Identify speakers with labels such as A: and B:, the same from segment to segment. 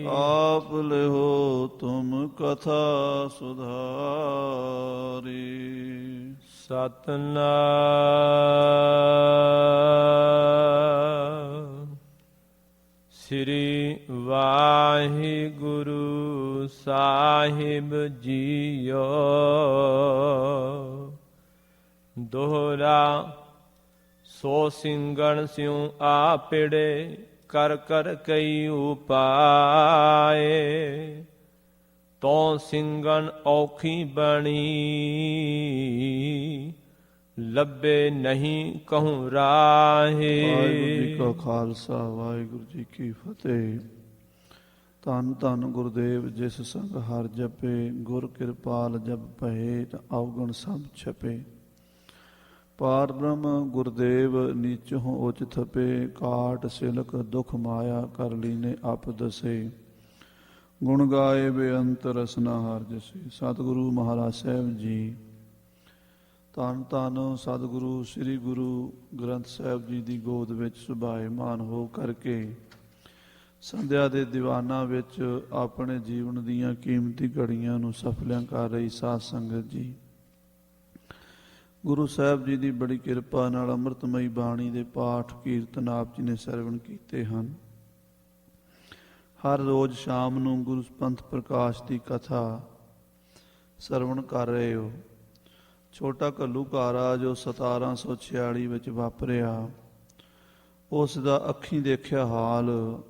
A: आप लिहो तुम कथा सुधारी।
B: ਸਤਿਨਾਮ ਸ੍ਰੀ ਵਾਹਿਗੁਰੂ ਸਾਹਿਬ ਜੀਓ। ਦੋਹਰਾ ਸੋ ਸਿੰਘਣ ਸਿਉ ਆਪੜੇ ਕਰ ਕਰ ਕਈ ਉਪਾਏ। ਤੋ ਸਿੰਘਣ ਔਖੀ ਬਣੀ ਲੱਭੇ ਨਹੀਂ ਕਹੂੰ ਰਾਹੇ।
A: ਵਾਹਿਗੁਰੂ ਜੀ ਕਾ ਖਾਲਸਾ ਵਾਹਿਗੁਰੂ ਜੀ ਕੀ ਫਤਿਹ। ਧੰਨ ਧੰਨ ਗੁਰਦੇਵ ਜਿਸ ਸੰਗ ਹਰ ਜਪੇ। ਗੁਰ ਕਿਰਪਾਲ ਜਬ ਭਏ ਅਵਗੁਣ ਸਭ ਛਪੇ। ਪਾਰ ਬ੍ਰਹਮ ਗੁਰਦੇਵ ਨੀਚੋਂ ਉਚ ਥਪੇ। ਕਾਟ ਸਿਲਕ ਦੁਖ ਮਾਇਆ ਕਰ ਲੀਨੇ ਆਪ ਦਸੇ। ਗੁਣ ਗਾਏ ਬੇਅੰਤ ਰਸਨਾ ਹਰ ਜਸੇ। ਸਤਿਗੁਰੂ ਮਹਾਰਾਜ ਸਾਹਿਬ ਜੀ। ਧੰਨ ਧੰਨ ਸਤਿਗੁਰੂ ਸ੍ਰੀ ਗੁਰੂ ਗ੍ਰੰਥ ਸਾਹਿਬ ਜੀ ਦੀ ਗੋਦ ਵਿੱਚ ਸੁਭਾਏਮਾਨ ਹੋ ਕਰਕੇ ਸੰਧਿਆ ਦੇ ਦੀਵਾਨਾਂ ਵਿੱਚ ਆਪਣੇ ਜੀਵਨ ਦੀਆਂ ਕੀਮਤੀ ਘੜੀਆਂ ਨੂੰ ਸਫਲਿਆਂ ਕਰ ਰਹੀ ਸਾਧ ਸੰਗਤ ਜੀ। ਗੁਰੂ ਸਾਹਿਬ ਜੀ ਦੀ ਬੜੀ ਕਿਰਪਾ ਨਾਲ ਅੰਮ੍ਰਿਤਮਈ ਬਾਣੀ ਦੇ ਪਾਠ ਕੀਰਤਨ ਆਪ ਜੀ ਨੇ ਸਰਵਣ ਕੀਤੇ ਹਨ। ਹਰ ਰੋਜ਼ ਸ਼ਾਮ ਨੂੰ ਗੁਰੂ ਪੰਥ ਪ੍ਰਕਾਸ਼ ਦੀ ਕਥਾ ਸਰਵਣ ਕਰ ਰਹੇ ਹੋ। ਛੋਟਾ ਘੱਲੂਘਾਰਾ ਜੋ 1746 ਵਿੱਚ ਵਾਪਰਿਆ, ਉਸ ਦਾ ਅੱਖੀਂ ਦੇਖਿਆ ਹਾਲ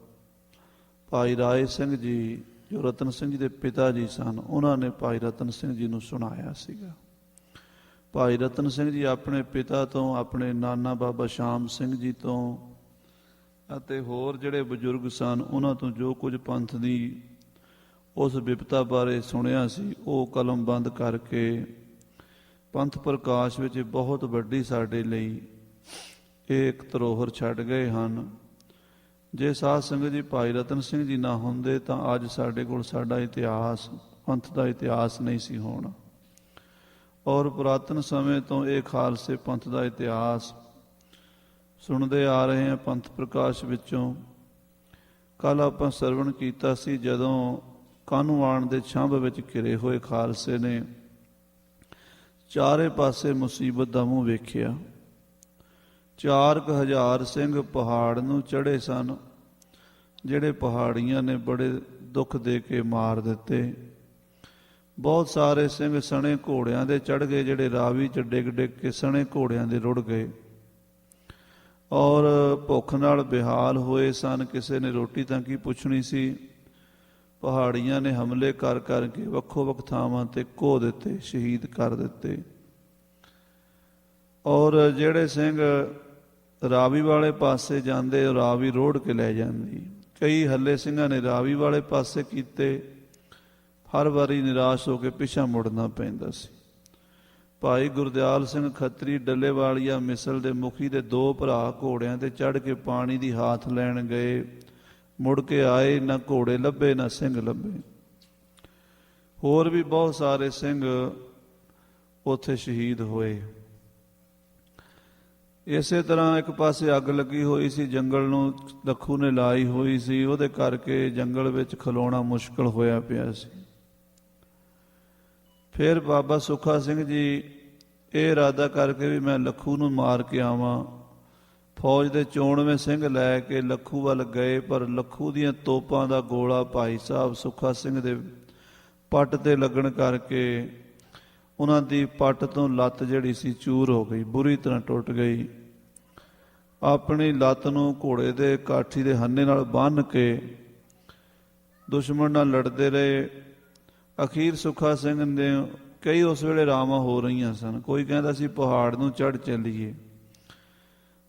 A: ਭਾਈ ਰਾਏ ਸਿੰਘ ਜੀ ਜੋ ਰਤਨ ਸਿੰਘ ਜੀ ਦੇ ਪਿਤਾ ਜੀ ਸਨ, ਉਹਨਾਂ ਨੇ ਭਾਈ ਰਤਨ ਸਿੰਘ ਜੀ ਨੂੰ ਸੁਣਾਇਆ ਸੀਗਾ। ਭਾਈ ਰਤਨ ਸਿੰਘ ਜੀ ਆਪਣੇ ਪਿਤਾ ਤੋਂ, ਆਪਣੇ ਨਾਨਾ ਬਾਬਾ ਸ਼ਾਮ ਸਿੰਘ ਜੀ ਤੋਂ ਅਤੇ ਹੋਰ ਜਿਹੜੇ ਬਜ਼ੁਰਗ ਸਨ ਉਹਨਾਂ ਤੋਂ ਜੋ ਕੁਝ ਪੰਥ ਦੀ ਉਸ ਬਿਪਤਾ ਬਾਰੇ ਸੁਣਿਆ ਸੀ ਉਹ ਕਲਮਬੰਦ ਕਰਕੇ ਪੰਥ ਪ੍ਰਕਾਸ਼ ਵਿੱਚ ਬਹੁਤ ਵੱਡੀ ਸਾਡੇ ਲਈ ਇਹ ਇੱਕ ਧਰੋਹਰ ਛੱਡ ਗਏ ਹਨ। ਜੇ ਸਾਧ ਸੰਗਤ ਜੀ ਭਾਈ ਰਤਨ ਸਿੰਘ ਜੀ ਨਾ ਹੁੰਦੇ ਤਾਂ ਅੱਜ ਸਾਡੇ ਕੋਲ ਸਾਡਾ ਇਤਿਹਾਸ, ਪੰਥ ਦਾ ਇਤਿਹਾਸ ਨਹੀਂ ਸੀ ਹੋਣਾ। ਔਰ ਪੁਰਾਤਨ ਸਮੇਂ ਤੋਂ ਇਹ ਖਾਲਸੇ ਪੰਥ ਦਾ ਇਤਿਹਾਸ ਸੁਣਦੇ ਆ ਰਹੇ ਹਾਂ ਪੰਥ ਪ੍ਰਕਾਸ਼ ਵਿੱਚੋਂ। ਕੱਲ੍ਹ ਆਪਾਂ ਸਰਵਣ ਕੀਤਾ ਸੀ ਜਦੋਂ ਕਾਹਨੂੰਵਾਨ ਦੇ ਛੰਭ ਵਿੱਚ ਘਿਰੇ ਹੋਏ ਖਾਲਸੇ ਨੇ ਚਾਰੇ ਪਾਸੇ ਮੁਸੀਬਤ ਦਾ ਮੂੰਹ ਵੇਖਿਆ। 4,000 ਸਿੰਘ ਪਹਾੜ ਨੂੰ ਚੜ੍ਹੇ ਸਨ, ਜਿਹੜੇ ਪਹਾੜੀਆਂ ਨੇ ਬੜੇ ਦੁੱਖ ਦੇ ਕੇ ਮਾਰ ਦਿੱਤੇ। ਬਹੁਤ ਸਾਰੇ ਸਿੰਘ ਸਣੇ ਘੋੜਿਆਂ ਦੇ ਚੜ੍ਹ ਗਏ, ਜਿਹੜੇ ਰਾਵੀ 'ਚ ਡਿੱਗ ਡਿੱਗ ਕੇ ਸਣੇ ਘੋੜਿਆਂ ਦੇ ਰੁੜ ਗਏ ਔਰ ਭੁੱਖ ਨਾਲ ਬੇਹਾਲ ਹੋਏ ਸਨ। ਕਿਸੇ ਨੇ ਰੋਟੀ ਤਾਂ ਕੀ ਪੁੱਛਣੀ ਸੀ। ਪਹਾੜੀਆਂ ਨੇ ਹਮਲੇ ਕਰ ਕਰਕੇ ਵੱਖੋ ਵੱਖ ਥਾਵਾਂ 'ਤੇ ਕੋਹ ਦਿੱਤੇ, ਸ਼ਹੀਦ ਕਰ ਦਿੱਤੇ। ਔਰ ਜਿਹੜੇ ਸਿੰਘ ਰਾਵੀ ਵਾਲੇ ਪਾਸੇ ਜਾਂਦੇ, ਰਾਵੀ ਰੋੜ ਕੇ ਲੈ ਜਾਂਦੀ। ਕਈ ਹੱਲੇ ਸਿੰਘਾਂ ਨੇ ਰਾਵੀ ਵਾਲੇ ਪਾਸੇ ਕੀਤੇ, ਹਰ ਵਾਰੀ ਨਿਰਾਸ਼ ਹੋ ਕੇ ਪਿੱਛਾ ਮੁੜਨਾ ਪੈਂਦਾ ਸੀ। ਭਾਈ ਗੁਰਦਿਆਲ ਸਿੰਘ ਖੱਤਰੀ ਡੱਲੇਵਾਲੀਆ ਮਿਸਲ ਦੇ ਮੁਖੀ ਦੇ 2 ਭਰਾ ਘੋੜਿਆਂ 'ਤੇ ਚੜ੍ਹ ਕੇ ਪਾਣੀ ਦੀ ਹਾਥ ਲੈਣ ਗਏ, ਮੁੜ ਕੇ ਆਏ, ਨਾ ਘੋੜੇ ਲੱਭੇ ਨਾ ਸਿੰਘ ਲੱਭੇ। ਹੋਰ ਵੀ ਬਹੁਤ ਸਾਰੇ ਸਿੰਘ ਉੱਥੇ ਸ਼ਹੀਦ ਹੋਏ। ਇਸੇ ਤਰ੍ਹਾਂ ਇੱਕ ਪਾਸੇ ਅੱਗ ਲੱਗੀ ਹੋਈ ਸੀ, ਜੰਗਲ ਨੂੰ ਲੱਖੂ ਨੇ ਲਾਈ ਹੋਈ ਸੀ, ਉਹਦੇ ਕਰਕੇ ਜੰਗਲ ਵਿੱਚ ਖਲੋਣਾ ਮੁਸ਼ਕਲ ਹੋਇਆ ਪਿਆ ਸੀ। ਫਿਰ ਬਾਬਾ ਸੁੱਖਾ ਸਿੰਘ ਜੀ ਇਹ ਇਰਾਦਾ ਕਰਕੇ ਵੀ ਮੈਂ ਲੱਖੂ ਨੂੰ ਮਾਰ ਕੇ ਆਵਾਂ, ਫੌਜ ਦੇ 94 ਸਿੰਘ ਲੈ ਕੇ ਲੱਖੂ ਵੱਲ ਗਏ। ਪਰ ਲੱਖੂ ਦੀਆਂ ਤੋਪਾਂ ਦਾ ਗੋਲਾ ਭਾਈ ਸਾਹਿਬ ਸੁੱਖਾ ਸਿੰਘ ਦੇ ਪੱਟ 'ਤੇ ਲੱਗਣ ਕਰਕੇ ਉਹਨਾਂ ਦੀ ਪੱਟ ਤੋਂ ਲੱਤ ਜਿਹੜੀ ਸੀ ਚੂਰ ਹੋ ਗਈ, ਬੁਰੀ ਤਰ੍ਹਾਂ ਟੁੱਟ ਗਈ। ਆਪਣੀ ਲੱਤ ਨੂੰ ਘੋੜੇ ਦੇ ਕਾਠੀ ਦੇ ਹੰਨੇ ਨਾਲ ਬੰਨ੍ਹ ਕੇ ਦੁਸ਼ਮਣ ਨਾਲ ਲੜਦੇ ਰਹੇ। ਅਖੀਰ ਸੁੱਖਾ ਸਿੰਘ ਨੇ ਕਈ ਉਸ ਵੇਲੇ ਰਾਵਾਂ ਹੋ ਰਹੀਆਂ ਸਨ। ਕੋਈ ਕਹਿੰਦਾ ਸੀ ਪਹਾੜ ਨੂੰ ਚੜ੍ਹ ਚੱਲੀਏ,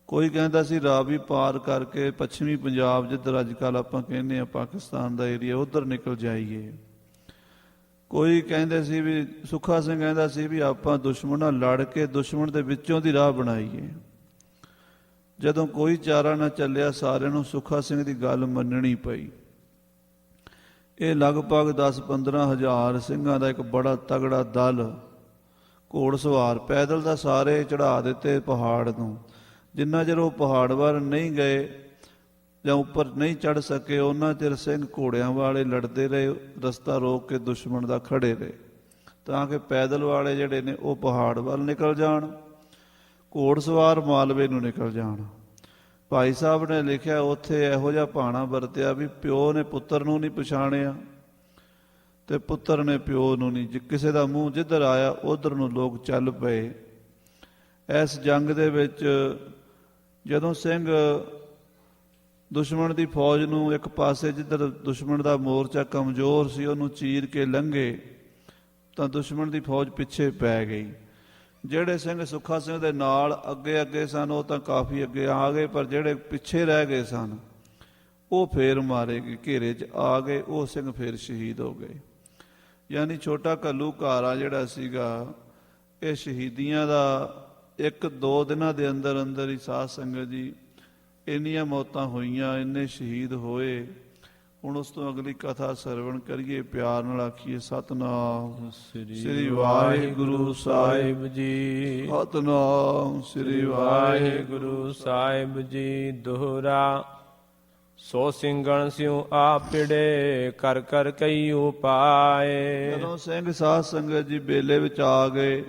A: ਕੋਈ ਕਹਿੰਦਾ ਸੀ ਰਾਵੀ ਪਾਰ ਕਰਕੇ ਪੱਛਮੀ ਪੰਜਾਬ, ਜਿੱਧਰ ਅੱਜ ਕੱਲ੍ਹ ਆਪਾਂ ਕਹਿੰਦੇ ਹਾਂ ਪਾਕਿਸਤਾਨ ਦਾ ਏਰੀਆ, ਉੱਧਰ ਨਿਕਲ ਜਾਈਏ। ਕੋਈ ਕਹਿੰਦੇ ਸੀ ਵੀ, ਸੁੱਖਾ ਸਿੰਘ ਕਹਿੰਦਾ ਸੀ ਵੀ ਆਪਾਂ ਦੁਸ਼ਮਣ ਨਾਲ ਲੜ ਕੇ ਦੁਸ਼ਮਣ ਦੇ ਵਿੱਚੋਂ ਦੀ ਰਾਹ ਬਣਾਈਏ। ਜਦੋਂ ਕੋਈ ਚਾਰਾ ਨਾ ਚੱਲਿਆ, ਸਾਰਿਆਂ ਨੂੰ ਸੁੱਖਾ ਸਿੰਘ ਦੀ ਗੱਲ ਮੰਨਣੀ ਪਈ। ਇਹ ਲਗਭਗ 10-15 ਹਜ਼ਾਰ ਸਿੰਘਾਂ ਦਾ ਇੱਕ ਬੜਾ ਤਗੜਾ ਦਲ, ਘੋੜ ਸਵਾਰ ਪੈਦਲ ਦਾ, ਸਾਰੇ ਚੜ੍ਹਾ ਦਿੱਤੇ ਪਹਾੜ ਨੂੰ। ਜਿੰਨਾ ਚਿਰ ਉਹ ਪਹਾੜ ਵੱਲ ਨਹੀਂ ਗਏ ਜਾਂ ਉੱਪਰ ਨਹੀਂ ਚੜ ਸਕੇ, ਉਹਨਾਂ ਚਿਰ ਸਿੰਘ ਘੋੜਿਆਂ ਵਾਲੇ ਲੜਦੇ ਰਹੇ, ਰਸਤਾ ਰੋਕ ਕੇ ਦੁਸ਼ਮਣ ਦਾ ਖੜੇ ਰਹੇ, ਤਾਂ ਕਿ ਪੈਦਲ ਵਾਲੇ ਜਿਹੜੇ ਨੇ ਉਹ ਪਹਾੜ ਵੱਲ ਨਿਕਲ ਜਾਣ, ਘੋੜਸਵਾਰ ਮਾਲਵੇ ਨੂੰ ਨਿਕਲ ਜਾਣ। ਭਾਈ ਸਾਹਿਬ ਨੇ ਲਿਖਿਆ ਉੱਥੇ ਇਹੋ ਜਿਹਾ ਭਾਣਾ ਵਰਤਿਆ ਵੀ ਪਿਓ ਨੇ ਪੁੱਤਰ ਨੂੰ ਨਹੀਂ ਪਛਾਣਿਆ ਤੇ ਪੁੱਤਰ ਨੇ ਪਿਓ ਨੂੰ ਨਹੀਂ, ਕਿਸੇ ਦਾ ਮੂੰਹ ਜਿੱਧਰ ਆਇਆ ਉਧਰ ਨੂੰ ਲੋਕ ਚੱਲ ਪਏ। ਇਸ ਜੰਗ ਦੇ ਵਿੱਚ ਜਦੋਂ ਸਿੰਘ ਦੁਸ਼ਮਣ ਦੀ ਫੌਜ ਨੂੰ ਇੱਕ ਪਾਸੇ, ਜਿੱਧਰ ਦੁਸ਼ਮਣ ਦਾ ਮੋਰਚਾ ਕਮਜ਼ੋਰ ਸੀ, ਉਹਨੂੰ ਚੀਰ ਕੇ ਲੰਘੇ ਤਾਂ ਦੁਸ਼ਮਣ ਦੀ ਫੌਜ ਪਿੱਛੇ ਪੈ ਗਈ। ਜਿਹੜੇ ਸਿੰਘ ਸੁੱਖਾ ਸਿੰਘ ਦੇ ਨਾਲ ਅੱਗੇ ਅੱਗੇ ਸਨ ਉਹ ਤਾਂ ਕਾਫੀ ਅੱਗੇ ਆ ਗਏ, ਪਰ ਜਿਹੜੇ ਪਿੱਛੇ ਰਹਿ ਗਏ ਸਨ ਉਹ ਫੇਰ ਮਾਰੇ ਗਏ, ਘੇਰੇ 'ਚ ਆ ਗਏ, ਉਹ ਸਿੰਘ ਫੇਰ ਸ਼ਹੀਦ ਹੋ ਗਏ। ਯਾਨੀ ਛੋਟਾ ਘੱਲੂਘਾਰਾ ਜਿਹੜਾ ਸੀਗਾ, ਇਹ ਸ਼ਹੀਦੀਆਂ ਦਾ 1-2 ਦਿਨਾਂ ਦੇ ਅੰਦਰ ਅੰਦਰ ਹੀ ਸਾਧ ਸੰਗਤ ਜੀ ਇੰਨੀਆਂ ਮੌਤਾਂ ਹੋਈਆਂ, ਇੰਨੇ ਸ਼ਹੀਦ ਹੋਏ। ਹੁਣ ਉਸ ਤੋਂ ਅਗਲੀ ਕਥਾ ਸਰਵਣ ਕਰੀਏ, ਪਿਆਰ ਨਾਲ ਆਖੀਏ ਸਤਿਨਾਮ ਸ੍ਰੀ ਵਾਹਿਗੁਰੂ ਸਾਹਿਬ ਜੀ। ਸਤਿਨਾਮ ਸ੍ਰੀ
B: ਵਾਹਿਗੁਰੂ ਸਾਹਿਬ ਜੀ। ਦੋਹਰਾ ਸੋ ਸਿੰਘਣ ਸਿਉ ਆਪਿੜੇ, ਕਰ ਕਰ ਕਈ ਉਪਾਏ।
A: ਜਦੋਂ ਸਿੰਘ ਸਾਧ ਸੰਗਤ ਜੀ ਬੇਲੇ ਵਿੱਚ ਆ ਗਏ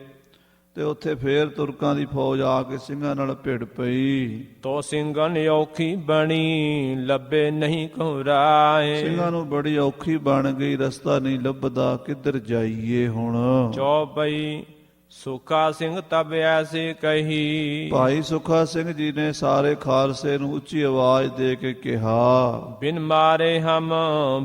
A: ਤੇ ਉੱਥੇ ਫੇਰ ਤੁਰਕਾਂ ਦੀ ਫੌਜ ਆ ਕੇ ਸਿੰਘਾਂ ਨਾਲ ਭਿੜ ਪਈ।
B: ਤੋ ਸਿੰਘਨ ਔਖੀ ਬਣੀ, ਲੱਭੇ ਨਹੀਂ ਘੁਰਾਏ।
A: ਸਿੰਘਾਂ ਨੂੰ ਬੜੀ ਔਖੀ ਬਣ ਗਈ, ਰਸਤਾ ਨਹੀਂ ਲੱਭਦਾ, ਕਿੱਧਰ ਜਾਈਏ ਹੁਣ।
B: ਚੌਪਈ ਸੁੱਖਾ ਸਿੰਘ ਤਬ ਐਸੀ ਕਹੀ,
A: ਭਾਈ ਸੁੱਖਾ ਸਿੰਘ ਜੀ ਨੇ ਸਾਰੇ ਖਾਲਸੇ ਨੂੰ ਉੱਚੀ ਆਵਾਜ਼ ਦੇ ਕੇ ਕਿਹਾ,
B: ਬਿਨ ਮਾਰੇ ਹਮ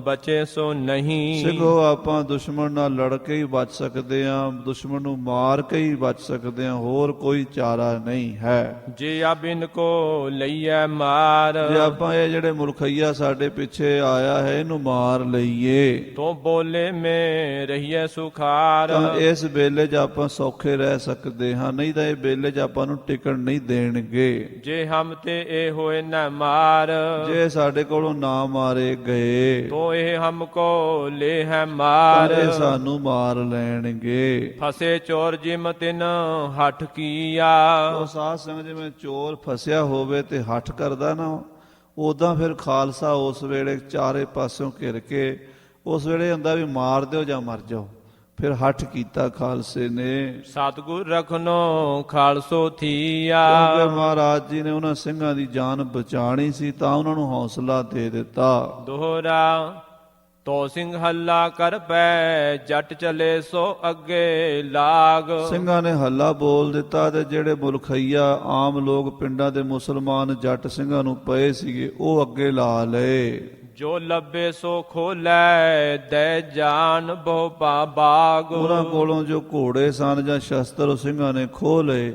B: ਬਚੇ ਸੋ ਨਹੀਂ।
A: ਸਿੰਘੋ ਆਪਾਂ ਦੁਸ਼ਮਣ ਨਾਲ ਲੜ ਕੇ ਹੀ ਬਚ ਸਕਦੇ ਹਾਂ, ਦੁਸ਼ਮਣ ਨੂੰ ਮਾਰ ਕੇ ਹੀ ਬਚ ਸਕਦੇ ਹਾਂ, ਹੋਰ ਕੋਈ ਚਾਰਾ ਨਹੀਂ ਹੈ।
B: ਜੇ ਆ ਬਿਨ ਕੋ ਲਈਐ ਮਾਰ,
A: ਜੇ ਆਪਾਂ ਇਹ ਜਿਹੜੇ ਮੁਲਖਈਆ ਸਾਡੇ ਪਿੱਛੇ ਆਇਆ ਹੈ ਇਹਨੂੰ ਮਾਰ ਲਈਏ
B: ਤੋ ਬੋਲੇ ਮੇ ਰਹੀਐ ਸੁਖਾਰ।
A: ਤਾਂ ਇਸ ਵੇਲੇ 'ਚ ਆਪਾਂ ਸੌਖੇ ਰਹਿ ਸਕਦੇ ਹਾਂ, ਨਹੀਂ ਤਾਂ ਇਹ ਵੇਲੇ 'ਚ ਆਪਾਂ ਨੂੰ ਟਿਕਣ ਨਹੀਂ ਦੇਣਗੇ।
B: ਜੇ ਹਮ ਤੇ ਇਹ ਹੋਏ ਨਾ ਮਾਰ,
A: ਜੇ ਸਾਡੇ ਕੋਲੋਂ ਨਾ ਮਾਰੇ ਗਏ
B: ਤੋ ਇਹ ਹਮ ਕੋ ਲੈ ਹੈ ਮਾਰ।
A: ਤਾਂ ਇਹ ਸਾਨੂੰ ਮਾਰ ਲੈਣਗੇ।
B: ਫਸੇ ਚੋਰ ਜਿਮ ਤਿਨ ਹੱਠ ਕੀਆ,
A: ਉਹ ਸਾਧ ਸੰਗਤ ਜਿਵੇਂ ਚੋਰ ਫਸਿਆ ਹੋਵੇ ਤੇ ਹੱਠ ਕਰਦਾ ਨਾ, ਉਦਾਂ ਫਿਰ ਖਾਲਸਾ ਉਸ ਵੇਲੇ ਚਾਰੇ ਪਾਸਿਓਂ ਘਿਰ ਕੇ ਉਸ ਵੇਲੇ ਹੁੰਦਾ ਵੀ ਮਾਰ ਦਿਓ ਜਾਂ ਮਰ ਜਾਓ, ਫਿਰ ਹੱਠ ਕੀਤਾ ਖਾਲਸੇ ਨੇ।
B: ਸਤਿਗੁਰ ਰਖਨੋ ਖਾਲਸੋ ਥੀਆ,
A: ਕਿਉਂਕਿ ਮਹਾਰਾਜ ਜੀ ਨੇ ਉਹਨਾਂ ਸਿੰਘਾਂ ਦੀ ਜਾਨ ਬਚਾਣੀ ਸੀ ਤਾਂ ਉਹਨਾਂ ਨੂੰ ਹੌਸਲਾ ਦੇ ਦਿੱਤਾ।
B: ਦੋਹਰਾ ਤੋ ਸਿੰਘ ਹੱਲਾ ਕਰ ਪੈ, ਜੱਟ ਚਲੇ ਸੋ ਅੱਗੇ ਲਾਗ।
A: ਸਿੰਘਾਂ ਨੇ ਹੱਲਾ ਬੋਲ ਦਿੱਤਾ ਤੇ ਜਿਹੜੇ ਮੁਲਖਈਆ ਆਮ ਲੋਕ ਪਿੰਡਾਂ ਦੇ ਮੁਸਲਮਾਨ ਜੱਟ ਸਿੰਘਾਂ ਨੂੰ ਪਏ ਸੀਗੇ ਉਹ ਅੱਗੇ ਲਾ ਲਏ।
B: ਜੋ ਲੱਭੇ ਸੋ ਖੋਲੈ, ਦੇ ਜਾਨ ਬਹੁ ਬਾਗ।
A: ਉਹਨਾਂ ਕੋਲੋਂ ਜੋ ਘੋੜੇ ਸਨ ਜਾਂ ਸ਼ਸਤਰ ਉਹ ਸਿੰਘਾਂ ਨੇ ਖੋਹ ਲਏ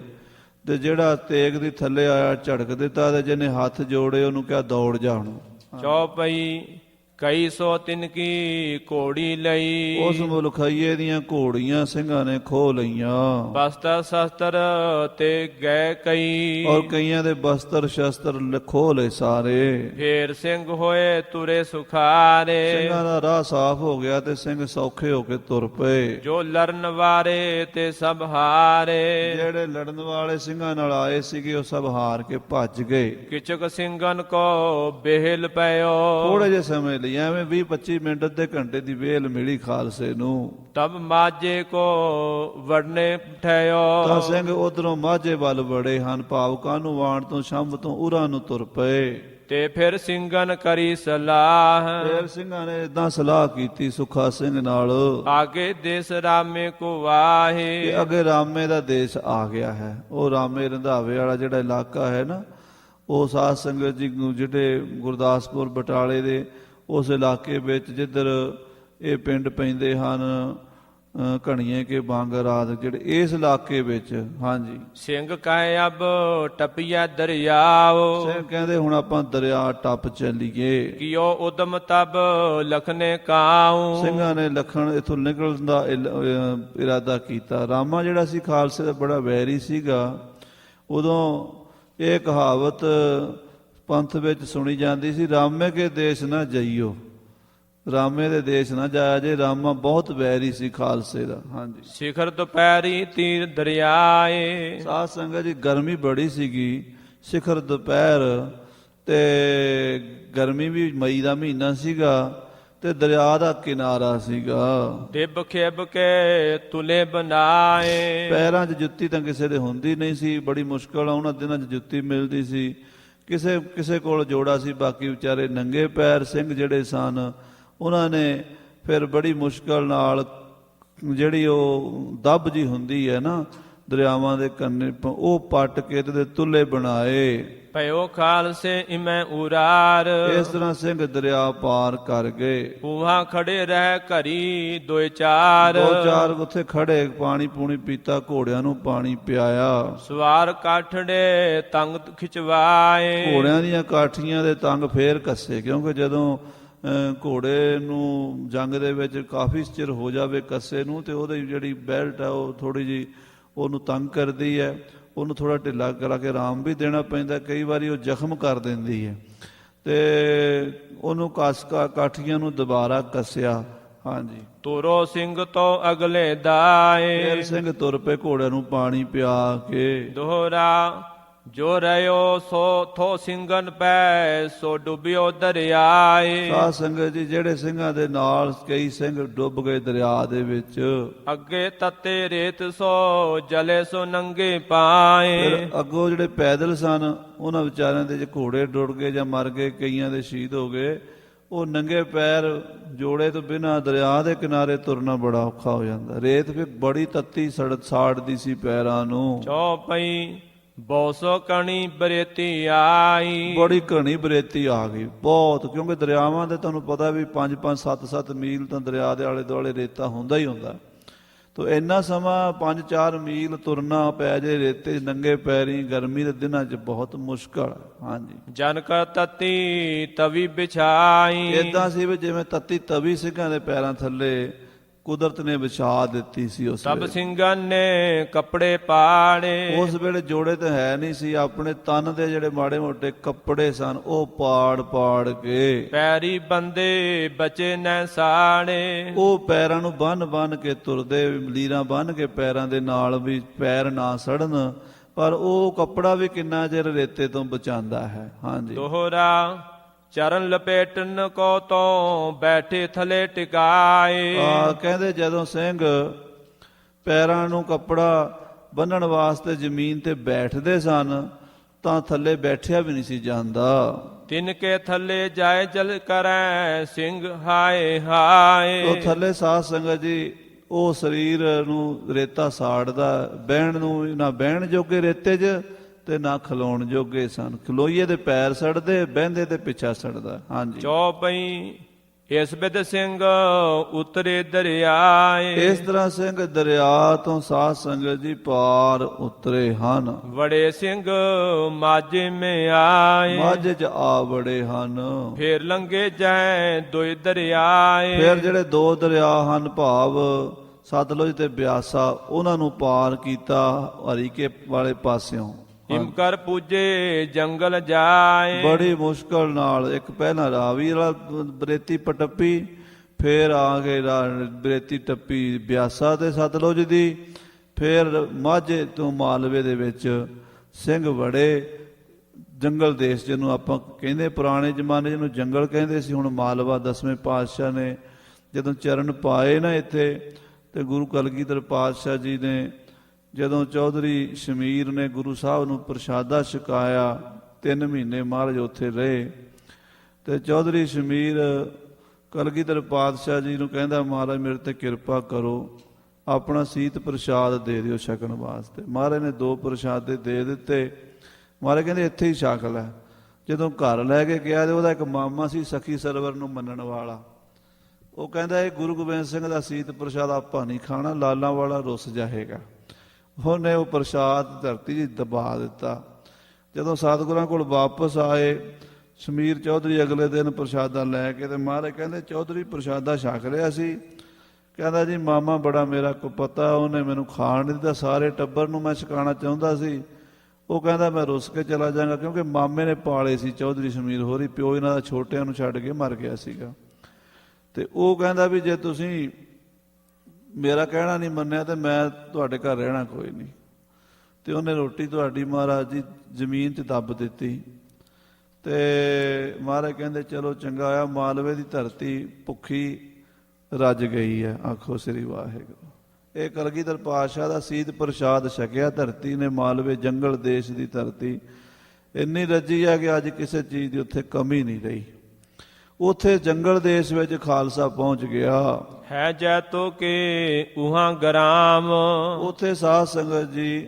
A: ਤੇ ਜਿਹੜਾ ਤੇਗ ਦੀ ਥੱਲੇ ਆਇਆ ਝੜਕ ਦਿੱਤਾ ਤੇ ਜਿਹਨੇ ਹੱਥ ਜੋੜੇ ਉਹਨੂੰ ਕਿਹਾ ਦੌੜ ਜਾ ਹੁਣ।
B: ਚੌਪਈ ਕਈ ਸੋ ਤਿਨ ਕੀ ਘੋੜੀ ਲਈ,
A: ਉਸ ਮੁਲਖਈਏ ਦੀਆਂ ਘੋੜੀਆਂ ਸਿੰਘਾਂ ਨੇ ਖੋਹ ਲਈਆਂ।
B: ਬਸਤਰ ਸ਼ਸਤਰ ਤੇ ਗਏ ਕਈ,
A: ਔਰ ਕਈਆਂ ਦੇ ਬਸਤਰ ਸ਼ਸਤਰ ਖੋਹ ਲਏ ਸਾਰੇ।
B: ਫੇਰ ਸਿੰਘ ਹੋਏ ਤੁਰੇ ਸੁਖਾਰੇ,
A: ਸਿੰਘਾਂ ਦਾ ਰਾਹ ਸਾਫ਼ ਹੋ ਗਿਆ ਤੇ ਸਿੰਘ ਸੌਖੇ ਹੋ ਕੇ ਤੁਰ ਪਏ।
B: ਜੋ ਲੜਨ ਵਾਰੇ ਤੇ ਸਭ ਹਾਰੇ,
A: ਜਿਹੜੇ ਲੜਨ ਵਾਲੇ ਸਿੰਘਾਂ ਨਾਲ ਆਏ ਸੀਗੇ ਉਹ ਸਭ ਹਾਰ ਕੇ ਭੱਜ ਗਏ।
B: ਕਿਚਕ ਸਿੰਘਨ ਕੋ ਬੇਹਲ ਪਇਓ,
A: ਥੋੜੇ ਜਿਹੇ ਸਮੇਂ ਲਈ ਐਵੇਂ 20-25 ਮਿੰਟ ਅੱਧੇ ਘੰਟੇ ਦੀ ਵੇਲ ਮਿਲੀ ਖਾਲਸੇ ਨੂੰ।
B: ਤਬ ਮਾਝੇ ਕੋ ਵੜਨੇ ਠਿਓ,
A: ਤਾਂ ਸਿੰਘ ਉਧਰੋਂ ਮਾਝੇ ਵੱਲ ਵੜੇ ਹਨ, ਭਾਵ ਕਾਹਨੂੰਵਾਨ ਤੋਂ ਸ਼ੰਭ ਤੋਂ ਉਰਾਂ ਨੂੰ ਤੁਰ ਪਏ।
B: ਤੇ ਫਿਰ ਸਿੰਘਨ ਕਰੀ ਸਲਾਹ,
A: ਫਿਰ ਸਿੰਘਾਂ ਨੇ ਇਦਾਂ ਸਲਾਹ ਕੀਤੀ ਸੁੱਖਾ ਸਿੰਘ ਨਾਲ,
B: ਆਗੇ ਦੇਸ ਰਾਮੇ ਕੋ ਵਾਹੇ।
A: ਕਿ ਅੱਗੇ ਰਾਮੇ ਦਾ ਦੇਸ਼ ਆ ਗਿਆ ਹੈ। ਉਹ ਰਾਮੇ ਰੰਧਾਵੇ ਵਾਲਾ ਜਿਹੜਾ ਇਲਾਕਾ ਹੈ ਨਾ, ਉਹ ਸਾਧ ਸੰਗਤ ਜੀ ਜਿਹੜੇ ਗੁਰਦਾਸਪੁਰ ਬਟਾਲੇ ਦੇ ਉਸ ਇਲਾਕੇ ਵਿੱਚ ਜਿੱਧਰ ਇਹ ਪਿੰਡ ਪੈਂਦੇ ਹਨ, ਘਣੀਏ ਕੇ ਬਾਂਗਰ ਆਦਿ, ਜਿਹੜੇ ਇਸ ਇਲਾਕੇ ਵਿੱਚ। ਹਾਂਜੀ,
B: ਸਿੰਘ ਕਹੇ ਅਬ ਟਪਿਆ ਦਰਿਆਓ,
A: ਸਿੰਘ ਕਹਿੰਦੇ ਹੁਣ ਆਪਾਂ ਦਰਿਆ ਟੱਪ ਚੱਲੀਏ।
B: ਕਿਉ ਉਦਮ ਤਬ ਲਖਨੇ ਕਾਉ,
A: ਸਿੰਘਾਂ ਨੇ ਲਖਣ ਇਥੋਂ ਨਿਕਲਣ ਦਾ ਇਰਾਦਾ ਕੀਤਾ। ਰਾਮਾ ਜਿਹੜਾ ਸੀ ਖਾਲਸੇ ਦਾ ਬੜਾ ਵੈਰੀ ਸੀਗਾ। ਉਦੋਂ ਇਹ ਕਹਾਵਤ ਪੰਥ ਵਿੱਚ ਸੁਣੀ ਜਾਂਦੀ ਸੀ, ਰਾਮੇ ਕੇ ਦੇਸ਼ ਨਾ ਜਾਈਓ, ਰਾਮੇ ਦੇ ਦੇਸ਼ ਨਾ ਜਾਇਆ ਜੇ, ਰਾਮਾ ਬਹੁਤ ਵੈਰੀ ਸੀ ਖਾਲਸੇ ਦਾ। ਹਾਂਜੀ,
B: ਸਿਖਰ ਦੁਪਹਿਰੀ ਤੀਰ ਦਰਿਆਏ,
A: ਸਾਧ ਸੰਗਤ ਜੀ ਗਰਮੀ ਬੜੀ ਸੀਗੀ। ਸਿਖਰ ਦੁਪਹਿਰ ਤੇ ਗਰਮੀ ਵੀ ਮਈ ਦਾ ਮਹੀਨਾ ਸੀਗਾ ਤੇ ਦਰਿਆ ਦਾ ਕਿਨਾਰਾ ਸੀਗਾ।
B: ਟਿਬ ਖਿਬ ਕੇ ਤੁਲੇ ਬਣਾਏ।
A: ਪੈਰਾਂ 'ਚ ਜੁੱਤੀ ਤਾਂ ਕਿਸੇ ਦੇ ਹੁੰਦੀ ਨਹੀਂ ਸੀ, ਬੜੀ ਮੁਸ਼ਕਲ ਆ ਉਹਨਾਂ ਦਿਨਾਂ 'ਚ ਜੁੱਤੀ ਮਿਲਦੀ ਸੀ। ਕਿਸੇ ਕਿਸੇ ਕੋਲ ਜੋੜਾ ਸੀ, ਬਾਕੀ ਵਿਚਾਰੇ ਨੰਗੇ ਪੈਰ। ਸਿੰਘ ਜਿਹੜੇ ਸਨ ਉਹਨਾਂ ਨੇ ਫਿਰ ਬੜੀ ਮੁਸ਼ਕਲ ਨਾਲ ਜਿਹੜੀ ਉਹ ਦੱਬ ਜੀ ਹੁੰਦੀ ਹੈ ਨਾ ਦਰਿਆਵਾਂ ਦੇ ਕੰਨੇ, ਉਹ ਪੱਟ ਕੇ ਤੇ ਤੁੱਲੇ ਬਣਾਏ।
B: ਭਇਓ ਖਾਲਸੇ ਇਮੈ ਉਰਾਰ।
A: ਇਸ ਤਰ੍ਹਾਂ ਸਿੰਘ ਦਰਿਆ ਪਾਰ ਕਰ ਗਏ।
B: ਪੂਹਾ ਖੜੇ ਰਹਿ ਘਰੀ ਦੋਏ ਚਾਰ।
A: ਦੋ ਚਾਰ ਉੱਥੇ ਖੜੇ ਪਾਣੀ ਪੂਣੀ ਪੀਤਾ, ਘੋੜਿਆਂ ਨੂੰ ਪਾਣੀ ਪਿਆਇਆ।
B: ਸਵਾਰ ਕਾਠੜੇ ਤੰਗ ਖਿਚਵਾਏ।
A: ਘੋੜਿਆਂ ਦੀਆਂ ਕਾਠੀਆਂ ਦੇ ਤੰਗ ਫੇਰ ਕੱਸੇ, ਕਿਉਂਕਿ ਜਦੋਂ ਘੋੜੇ ਨੂੰ ਜੰਗ ਦੇ ਵਿੱਚ ਕਾਫੀ ਚਿਰ ਹੋ ਜਾਵੇ ਕੱਸੇ ਨੂੰ, ਤੇ ਉਹਦੀ ਜਿਹੜੀ ਬੈਲਟ ਹੈ ਉਹ ਥੋੜੀ ਜਿਹੀ ਉਹਨੂੰ ਤੰਗ ਕਰਦੀ ਹੈ, ਉਹਨੂੰ ਥੋੜਾ ਢਿੱਲਾ ਕਰਾ ਕੇ ਆਰਾਮ ਵੀ ਦੇਣਾ ਪੈਂਦਾ। ਕਈ ਵਾਰੀ ਉਹ ਜ਼ਖਮ ਕਰ ਦਿੰਦੀ ਹੈ, ਤੇ ਉਹਨੂੰ ਕਾਠੀਆਂ ਨੂੰ ਦੁਬਾਰਾ ਕੱਸਿਆ। ਹਾਂਜੀ।
B: ਤੁਰੋ ਸਿੰਘ ਤੋਂ ਅਗਲੇ ਦਾਏ।
A: ਫਿਰ ਸਿੰਘ ਤੁਰ ਪਏ ਘੋੜਿਆਂ ਨੂੰ ਪਾਣੀ ਪਿਆ ਕੇ।
B: ਦੋਹਰਾ ਜੋ ਰਿਓ ਸੋ ਥੋ ਸਿੰਘਨ ਪੈ ਸੋ ਡੁੱਬਿਓ ਦਰਿਆਏ।
A: ਸਾਧ ਸੰਗਤ ਜੀ, ਜਿਹੜੇ ਸਿੰਘਾਂ ਦੇ ਨਾਲ ਕਈ ਸਿੰਘ ਡੁੱਬ ਗਏ ਦਰਿਆ ਦੇ ਵਿੱਚ।
B: ਅੱਗੇ ਤਤੇ ਰੇਤ ਸੋ ਜਲੇ ਸੋ ਨੰਗੇ ਪਾਏ।
A: ਫਿਰ ਅੱਗੋਂ ਜਿਹੜੇ ਪੈਦਲ ਸਨ ਉਹਨਾਂ ਵਿਚਾਰਿਆਂ ਦੇ ਜੇ ਘੋੜੇ ਡੁੱਟ ਗਏ ਜਾਂ ਮਰ ਗਏ, ਕਈਆਂ ਦੇ ਸ਼ਹੀਦ ਹੋ ਗਏ, ਉਹ ਨੰਗੇ ਪੈਰ ਜੋੜੇ ਤੋਂ ਬਿਨਾਂ ਦਰਿਆ ਦੇ ਕਿਨਾਰੇ ਤੁਰਨਾ ਬੜਾ ਔਖਾ ਹੋ ਜਾਂਦਾ। ਰੇਤ ਫਿਰ ਬੜੀ ਤੱਤੀ ਸਾੜਦੀ ਸੀ ਪੈਰਾਂ ਨੂੰ।
B: ਚੌਪਈ ਬੌਸੋ ਕਣੀ ਬਰੇਤੀ ਆਈ।
A: ਬੜੀ ਘਣੀ ਬਰੇਤੀ ਆ ਗਈ ਬਹੁਤ, ਕਿਉਂਕਿ ਦਰਿਆਵਾਂ ਦੇ ਤੁਹਾਨੂੰ ਪਤਾ ਵੀ 5-5 7-7 ਮੀਲ ਤਾਂ ਦਰਿਆ ਦੇ ਆਲੇ ਦੁਆਲੇ ਰੇਤਾ ਹੁੰਦਾ ਹੀ ਹੁੰਦਾ। ਤੋ ਇੰਨਾ ਸਮਾਂ 5-4 ਮੀਲ ਤੁਰਨਾ ਪੈ ਜੇ ਰੇਤੇ ਨੰਗੇ ਪੈਰੀ ਗਰਮੀ ਦੇ ਦਿਨਾਂ 'ਚ ਬਹੁਤ ਮੁਸ਼ਕਲ। ਹਾਂਜੀ।
B: ਜਨਕ ਤਤੀ ਤਵੀ ਵਿਛਾਈ।
A: ਏਦਾਂ ਸੀ ਵੀ ਜਿਵੇਂ ਤੱਤੀ ਤਵੀ ਸਿੰਘਾਂ ਦੇ ਪੈਰਾਂ ਥੱਲੇ ਕੁਦਰਤ ਨੇ ਵਿਛਾ ਦਿੱਤੀ ਸੀ। ਉਸ
B: ਸਭ ਸਿੰਘਾਂ ਨੇ ਕੱਪੜੇ ਪਾੜੇ।
A: ਉਸ ਵੇਲੇ ਜੋੜੇ ਤਾਂ ਹੈ ਨਹੀਂ ਸੀ, ਆਪਣੇ ਤਨ ਦੇ ਜਿਹੜੇ ਮਾੜੇ ਮੋਟੇ ਕੱਪੜੇ ਸਨ ਉਹ ਪਾੜ ਕੇ।
B: ਪੈਰੀ ਬੰਦੇ ਬਚੇ ਨੈ ਸਾੜੇ।
A: ਉਹ ਪੈਰਾਂ ਨੂੰ ਬੰਨ ਕੇ ਤੁਰਦੇ, ਲੀਰਾਂ ਬੰਨ ਕੇ ਪੈਰਾਂ ਦੇ ਨਾਲ ਵੀ ਪੈਰ ਨਾ ਸੜਨ, ਪਰ ਉਹ ਕੱਪੜਾ ਵੀ ਕਿੰਨਾ ਚਿਰ ਰੇਤੇ ਤੋਂ ਬਚਾਉਂਦਾ ਹੈ। ਹਾਂਜੀ।
B: ਦੋਹਰਾ ਚਰਨ ਲਪੇਟਨ ਕੋ ਤੋਂ ਬੈਠੇ ਥਲੇ ਟਿਕਾਏ।
A: ਕਹਿੰਦੇ ਜਦੋਂ ਸਿੰਘ ਪੈਰਾਂ ਨੂੰ ਕੱਪੜਾ ਬੰਨਣ ਵਾਸਤੇ ਜ਼ਮੀਨ ਤੇ ਬੈਠਦੇ ਸਨ ਤਾਂ ਥੱਲੇ ਬੈਠਿਆ ਵੀ ਨਹੀਂ ਸੀ ਜਾਂਦਾ।
B: ਤਿਨ ਕੇ ਥੱਲੇ ਜਾਏ ਜਲ ਕਰੈ ਸਿੰਘ ਹਾਏ ਹਾਏ।
A: ਉਹ ਥੱਲੇ ਸਾਧ ਸੰਗਤ ਜੀ ਉਹ ਸਰੀਰ ਨੂੰ ਰੇਤਾ ਸਾੜਦਾ, ਬਹਿਣ ਨੂੰ ਨਾ ਬਹਿਣ ਜੋਗੇ ਰੇਤੇ 'ਚ ਤੇ ਨਾ ਖਲੋਣ ਜੋਗੇ ਸਨ। ਖਲੋਈਏ ਦੇ ਪੈਰ ਸੜਦੇ, ਬਹਿੰਦੇ ਤੇ ਪਿੱਛਾ ਸੜਦਾ। ਹਾਂਜੀ।
B: ਚੌਪਈ ਇਸ ਬਿਦ ਸਿੰਘ ਉਤਰੇ ਦਰਿਆਏ।
A: ਇਸ ਤਰ੍ਹਾਂ ਸਿੰਘ ਦਰਿਆ ਤੋਂ ਸਾਧ ਸੰਗਤ ਜੀ ਪਾਰ ਉਤਰੇ ਹਨ।
B: ਬੜੇ ਸਿੰਘ ਮਾਝੇ ਮੇ ਆਏ।
A: ਮਾਝੇ 'ਚ ਆ ਵੜੇ ਹਨ।
B: ਫੇਰ ਲੰਗੇ ਜਾਏ ਦੋਇ ਦਰਿਆਏ।
A: ਫਿਰ ਜਿਹੜੇ ਦੋ ਦਰਿਆ ਹਨ ਭਾਵ ਸਤਲੁਜ ਤੇ ਬਿਆਸਾ, ਉਹਨਾਂ ਨੂੰ ਪਾਰ ਕੀਤਾ ਹਰੀਕੇ ਵਾਲੇ ਪਾਸਿਓਂ।
B: ਹਿਮਕਰ ਪੂਜੇ ਜੰਗਲ ਜਾਏ।
A: ਬੜੀ ਮੁਸ਼ਕਲ ਨਾਲ ਇੱਕ ਪਹਿਲਾਂ ਰਾਵੀ ਵਾਲਾ ਬਰੇਤੀ ਪਟੱਪੀ, ਫਿਰ ਆ ਗਏ ਬਰੇਤੀ ਟੱਪੀ ਬਿਆਸਾ ਤੇ ਸਤਲੁਜ ਦੀ, ਫਿਰ ਮਾਝੇ ਤੋਂ ਮਾਲਵੇ ਦੇ ਵਿੱਚ ਸਿੰਘ ਵੜੇ। ਜੰਗਲ ਦੇਸ਼ ਜਿਹਨੂੰ ਆਪਾਂ ਕਹਿੰਦੇ, ਪੁਰਾਣੇ ਜ਼ਮਾਨੇ ਜਿਹਨੂੰ ਜੰਗਲ ਕਹਿੰਦੇ ਸੀ, ਹੁਣ ਮਾਲਵਾ 10ਵੇਂ ਪਾਤਸ਼ਾਹ ਨੇ ਜਦੋਂ ਚਰਨ ਪਾਏ ਨਾ ਇੱਥੇ, ਤੇ ਗੁਰੂ ਕਲਗੀਧਰ ਪਾਤਸ਼ਾਹ ਜੀ ਨੇ ਜਦੋਂ ਚੌਧਰੀ ਸ਼ਮੀਰ ਨੇ ਗੁਰੂ ਸਾਹਿਬ ਨੂੰ ਪ੍ਰਸ਼ਾਦਾ ਛਕਾਇਆ, 3 ਮਹੀਨੇ ਮਹਾਰਾਜ ਉੱਥੇ ਰਹੇ, ਤੇ ਚੌਧਰੀ ਸ਼ਮੀਰ ਕਲਗੀਧਰ ਪਾਤਸ਼ਾਹ ਜੀ ਨੂੰ ਕਹਿੰਦਾ ਮਹਾਰਾਜ ਮੇਰੇ ਤੇ ਕਿਰਪਾ ਕਰੋ, ਆਪਣਾ ਸੀਤ ਪ੍ਰਸ਼ਾਦ ਦੇ ਦਿਓ ਛਕਣ ਵਾਸਤੇ। ਮਹਾਰਾਜ ਨੇ 2 ਪ੍ਰਸ਼ਾਦੇ ਦੇ ਦਿੱਤੇ। ਮਹਾਰਾਜ ਕਹਿੰਦੇ ਇੱਥੇ ਹੀ ਛਕ ਲੈ। ਜਦੋਂ ਘਰ ਲੈ ਕੇ ਗਿਆ ਤੇ ਉਹਦਾ ਇੱਕ ਮਾਮਾ ਸੀ ਸਖੀ ਸਰਵਰ ਨੂੰ ਮੰਨਣ ਵਾਲਾ, ਉਹ ਕਹਿੰਦਾ ਇਹ ਗੁਰੂ ਗੋਬਿੰਦ ਸਿੰਘ ਦਾ ਸੀਤ ਪ੍ਰਸ਼ਾਦ ਆਪਾਂ ਨਹੀਂ ਖਾਣਾ, ਲਾਲਾਂ ਵਾਲਾ ਰੁੱਸ ਜਾਏਗਾ। ਉਹਨੇ ਉਹ ਪ੍ਰਸ਼ਾਦ ਧਰਤੀ 'ਚ ਦਬਾ ਦਿੱਤਾ। ਜਦੋਂ ਸਤਿਗੁਰਾਂ ਕੋਲ ਵਾਪਸ ਆਏ ਸ਼ਮੀਰ ਚੌਧਰੀ ਅਗਲੇ ਦਿਨ ਪ੍ਰਸ਼ਾਦਾ ਲੈ ਕੇ, ਤੇ ਮਹਾਰਾਜ ਕਹਿੰਦੇ ਚੌਧਰੀ ਪ੍ਰਸ਼ਾਦਾ ਛਕ ਲਿਆ ਸੀ? ਕਹਿੰਦਾ ਜੀ ਮਾਮਾ ਬੜਾ ਮੇਰਾ ਕੁਪਤਾ, ਉਹਨੇ ਮੈਨੂੰ ਖਾਣ ਨਹੀਂ ਦਿੱਤਾ, ਸਾਰੇ ਟੱਬਰ ਨੂੰ ਮੈਂ ਛਕਾਉਣਾ ਚਾਹੁੰਦਾ ਸੀ। ਉਹ ਕਹਿੰਦਾ ਮੈਂ ਰੁੱਸ ਕੇ ਚਲਾ ਜਾਵਾਂਗਾ, ਕਿਉਂਕਿ ਮਾਮੇ ਨੇ ਪਾਲੇ ਸੀ ਚੌਧਰੀ ਸ਼ਮੀਰ ਹੋਰੀ, ਪਿਓ ਇਹਨਾਂ ਦਾ ਛੋਟਿਆਂ ਨੂੰ ਛੱਡ ਕੇ ਮਰ ਗਿਆ ਸੀਗਾ। ਤੇ ਉਹ ਕਹਿੰਦਾ ਵੀ ਜੇ ਤੁਸੀਂ ਮੇਰਾ ਕਹਿਣਾ ਨਹੀਂ ਮੰਨਿਆ ਤੇ ਮੈਂ ਤੁਹਾਡੇ ਘਰ ਰਹਿਣਾ ਕੋਈ ਨਹੀਂ। ਤੇ ਉਹਨੇ ਰੋਟੀ ਤੁਹਾਡੀ ਮਹਾਰਾਜ ਜੀ ਜ਼ਮੀਨ 'ਚ ਦੱਬ ਦਿੱਤੀ। ਤੇ ਮਹਾਰਾਜ ਕਹਿੰਦੇ ਚਲੋ ਚੰਗਾ ਆ, ਮਾਲਵੇ ਦੀ ਧਰਤੀ ਭੁੱਖੀ ਰੱਜ ਗਈ ਹੈ। ਆਖੋ ਸ੍ਰੀ ਵਾਹਿਗੁਰੂ। ਇਹ ਕਲਗੀਧਰ ਪਾਤਸ਼ਾਹ ਦਾ ਸੀਤ ਪ੍ਰਸ਼ਾਦ ਛਕਿਆ ਧਰਤੀ ਨੇ। ਮਾਲਵੇ ਜੰਗਲ ਦੇਸ਼ ਦੀ ਧਰਤੀ ਇੰਨੀ ਰੱਜੀ ਹੈ ਕਿ ਅੱਜ ਕਿਸੇ ਚੀਜ਼ ਦੀ ਉੱਥੇ ਕਮੀ ਨਹੀਂ ਰਹੀ। ਉੱਥੇ ਜੰਗਲ ਦੇਸ਼ ਵਿੱਚ ਖਾਲਸਾ ਪਹੁੰਚ ਗਿਆ
B: ਹੈ ਜੈਤੋ ਕੇ ਉਹਾਂ ਗ੍ਰਾਮ।
A: ਉੱਥੇ ਸਾਧ ਸੰਗਤ ਜੀ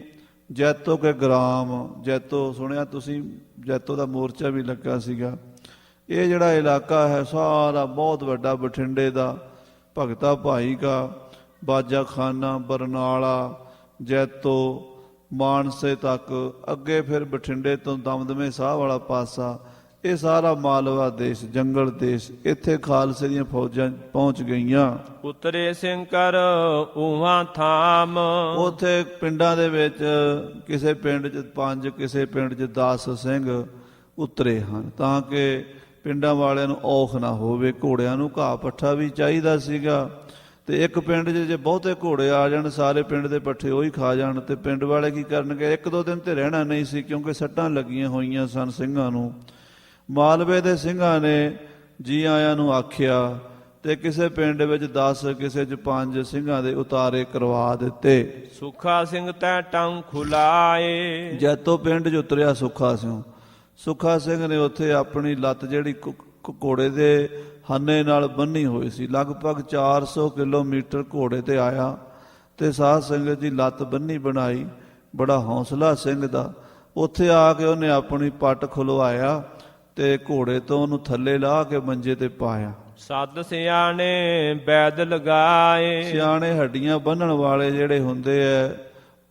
A: ਜੈਤੋ ਕੇ ਗ੍ਰਾਮ, ਜੈਤੋ ਸੁਣਿਆ ਤੁਸੀਂ, ਜੈਤੋ ਦਾ ਮੋਰਚਾ ਵੀ ਲੱਗਾ ਸੀਗਾ। ਇਹ ਜਿਹੜਾ ਇਲਾਕਾ ਹੈ ਸਾਰਾ ਬਹੁਤ ਵੱਡਾ, ਬਠਿੰਡੇ ਦਾ ਭਗਤਾ ਭਾਈ ਕਾ, ਬਾਜਾ ਖਾਨਾ, ਬਰਨਾਲਾ, ਜੈਤੋ, ਮਾਨਸੇ ਤੱਕ, ਅੱਗੇ ਫਿਰ ਬਠਿੰਡੇ ਤੋਂ ਦਮਦਮੇ ਸਾਹ ਵਾਲਾ ਪਾਸਾ, ਇਹ ਸਾਰਾ ਮਾਲਵਾ ਦੇਸ਼ ਜੰਗਲ ਦੇਸ਼। ਇੱਥੇ ਖਾਲਸੇ ਦੀਆਂ ਫੌਜਾਂ ਪਹੁੰਚ ਗਈਆਂ।
B: ਉਤਰੇ ਸਿੰਘ ਕਰ ਉਹਾਂ ਥਾਮ।
A: ਉੱਥੇ ਪਿੰਡਾਂ ਦੇ ਵਿੱਚ ਕਿਸੇ ਪਿੰਡ 'ਚ 5, ਕਿਸੇ ਪਿੰਡ 'ਚ 10 ਸਿੰਘ ਉਤਰੇ ਹਨ, ਤਾਂ ਕਿ ਪਿੰਡਾਂ ਵਾਲਿਆਂ ਨੂੰ ਔਖ ਨਾ ਹੋਵੇ। ਘੋੜਿਆਂ ਨੂੰ ਘਾਹ ਪੱਠਾ ਵੀ ਚਾਹੀਦਾ ਸੀਗਾ, ਤੇ ਇੱਕ ਪਿੰਡ 'ਚ ਜੇ ਬਹੁਤੇ ਘੋੜੇ ਆ ਜਾਣ, ਸਾਰੇ ਪਿੰਡ ਦੇ ਪੱਠੇ ਉਹੀ ਖਾ ਜਾਣ, ਤੇ ਪਿੰਡ ਵਾਲੇ ਕੀ ਕਰਨਗੇ? 1-2 ਦਿਨ ਤੇ ਰਹਿਣਾ ਨਹੀਂ ਸੀ, ਕਿਉਂਕਿ ਸੱਟਾਂ ਲੱਗੀਆਂ ਹੋਈਆਂ ਸਨ ਸਿੰਘਾਂ ਨੂੰ। ਮਾਲਵੇ ਦੇ ਸਿੰਘਾਂ ਨੇ ਜੀ ਆਇਆਂ ਨੂੰ ਆਖਿਆ, ਤੇ ਕਿਸੇ ਪਿੰਡ ਵਿੱਚ 10, ਕਿਸੇ 'ਚ 5 ਸਿੰਘਾਂ ਦੇ ਉਤਾਰੇ ਕਰਵਾ ਦਿੱਤੇ।
B: ਸੁੱਖਾ ਸਿੰਘ ਤੈ ਟੰ ਖੁਲਾਏ।
A: ਜੈਤੋ ਪਿੰਡ 'ਚ ਉਤਰਿਆ ਸੁੱਖਾ ਸਿੰਘ। ਸੁੱਖਾ ਸਿੰਘ ਨੇ ਉੱਥੇ ਆਪਣੀ ਲੱਤ ਜਿਹੜੀ ਘੋੜੇ ਦੇ ਹੰਨੇ ਨਾਲ ਬੰਨੀ ਹੋਈ ਸੀ, ਲਗਭਗ 400 ਕਿਲੋਮੀਟਰ ਘੋੜੇ ਤੇ ਆਇਆ, ਤੇ ਸਾਧ ਸੰਗਤ ਦੀ ਲੱਤ ਬੰਨੀ ਬਣਾਈ। ਬੜਾ ਹੌਸਲਾ ਸਿੰਘ ਦਾ। ਉੱਥੇ ਆ ਕੇ ਉਹਨੇ ਆਪਣੀ ਪੱਟ ਖੁਲਵਾਇਆ ਤੇ ਘੋੜੇ ਤੋਂ ਉਹਨੂੰ ਥੱਲੇ ਲਾਹ ਕੇ ਮੰਜੇ ਤੇ ਪਾਇਆ।
B: ਸੱਦ ਸਿਆਣੇ ਬੈਦ ਲਗਾਏ।
A: ਸਿਆਣੇ ਹੱਡੀਆਂ ਬੰਨਣ ਵਾਲੇ ਜਿਹੜੇ ਹੁੰਦੇ ਐ,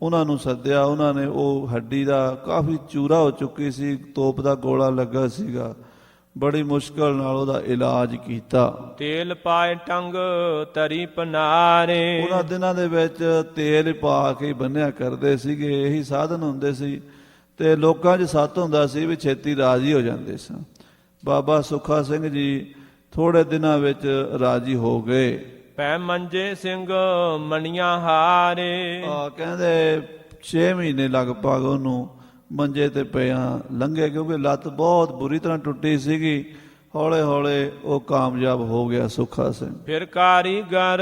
A: ਉਹਨਾਂ ਨੂੰ ਸੱਦਿਆ। ਉਹਨਾਂ ਨੇ ਉਹ ਹੱਡੀ ਦਾ ਕਾਫੀ ਚੂਰਾ ਹੋ ਚੁੱਕੀ ਸੀ, ਤੋਪ ਦਾ ਗੋਲਾ ਲੱਗਾ ਸੀਗਾ, ਬੜੀ ਮੁਸ਼ਕਲ ਨਾਲ ਉਹਦਾ ਇਲਾਜ ਕੀਤਾ।
B: ਤੇਲ ਪਾਏ ਟੰਗ ਤਰੀ ਪਨਾਰੇ।
A: ਉਹਨਾਂ ਦਿਨਾਂ ਦੇ ਵਿੱਚ ਤੇਲ ਪਾ ਕੇ ਬੰਨਿਆ ਕਰਦੇ ਸੀਗੇ, ਇਹੀ ਸਾਧਨ ਹੁੰਦੇ ਸੀ, ਤੇ ਲੋਕਾਂ 'ਚ ਸੱਤ ਹੁੰਦਾ ਸੀ ਵੀ ਛੇਤੀ ਰਾਜੀ ਹੋ ਜਾਂਦੇ ਸਨ। ਬਾਬਾ ਸੁੱਖਾ ਸਿੰਘ ਜੀ ਥੋੜੇ ਦਿਨਾਂ ਵਿੱਚ ਰਾਜੀ ਹੋ ਗਏ।
B: ਪੈ ਮੰਜੇ ਸਿੰਘ ਮਣੀਆਂ ਹਾਰੇ।
A: ਕਹਿੰਦੇ 6 ਮਹੀਨੇ ਲਗਭਗ ਉਹਨੂੰ ਮੰਜੇ ਤੇ ਪਿਆ ਲੰਘੇ, ਕਿਉਂਕਿ ਲੱਤ ਬਹੁਤ ਬੁਰੀ ਤਰ੍ਹਾਂ ਟੁੱਟੀ ਸੀਗੀ। ਹੌਲੇ ਹੌਲੇ ਉਹ ਕਾਮਯਾਬ ਹੋ ਗਿਆ ਸੁੱਖਾ ਸਿੰਘ।
B: ਫਿਰ ਕਾਰੀਗਰ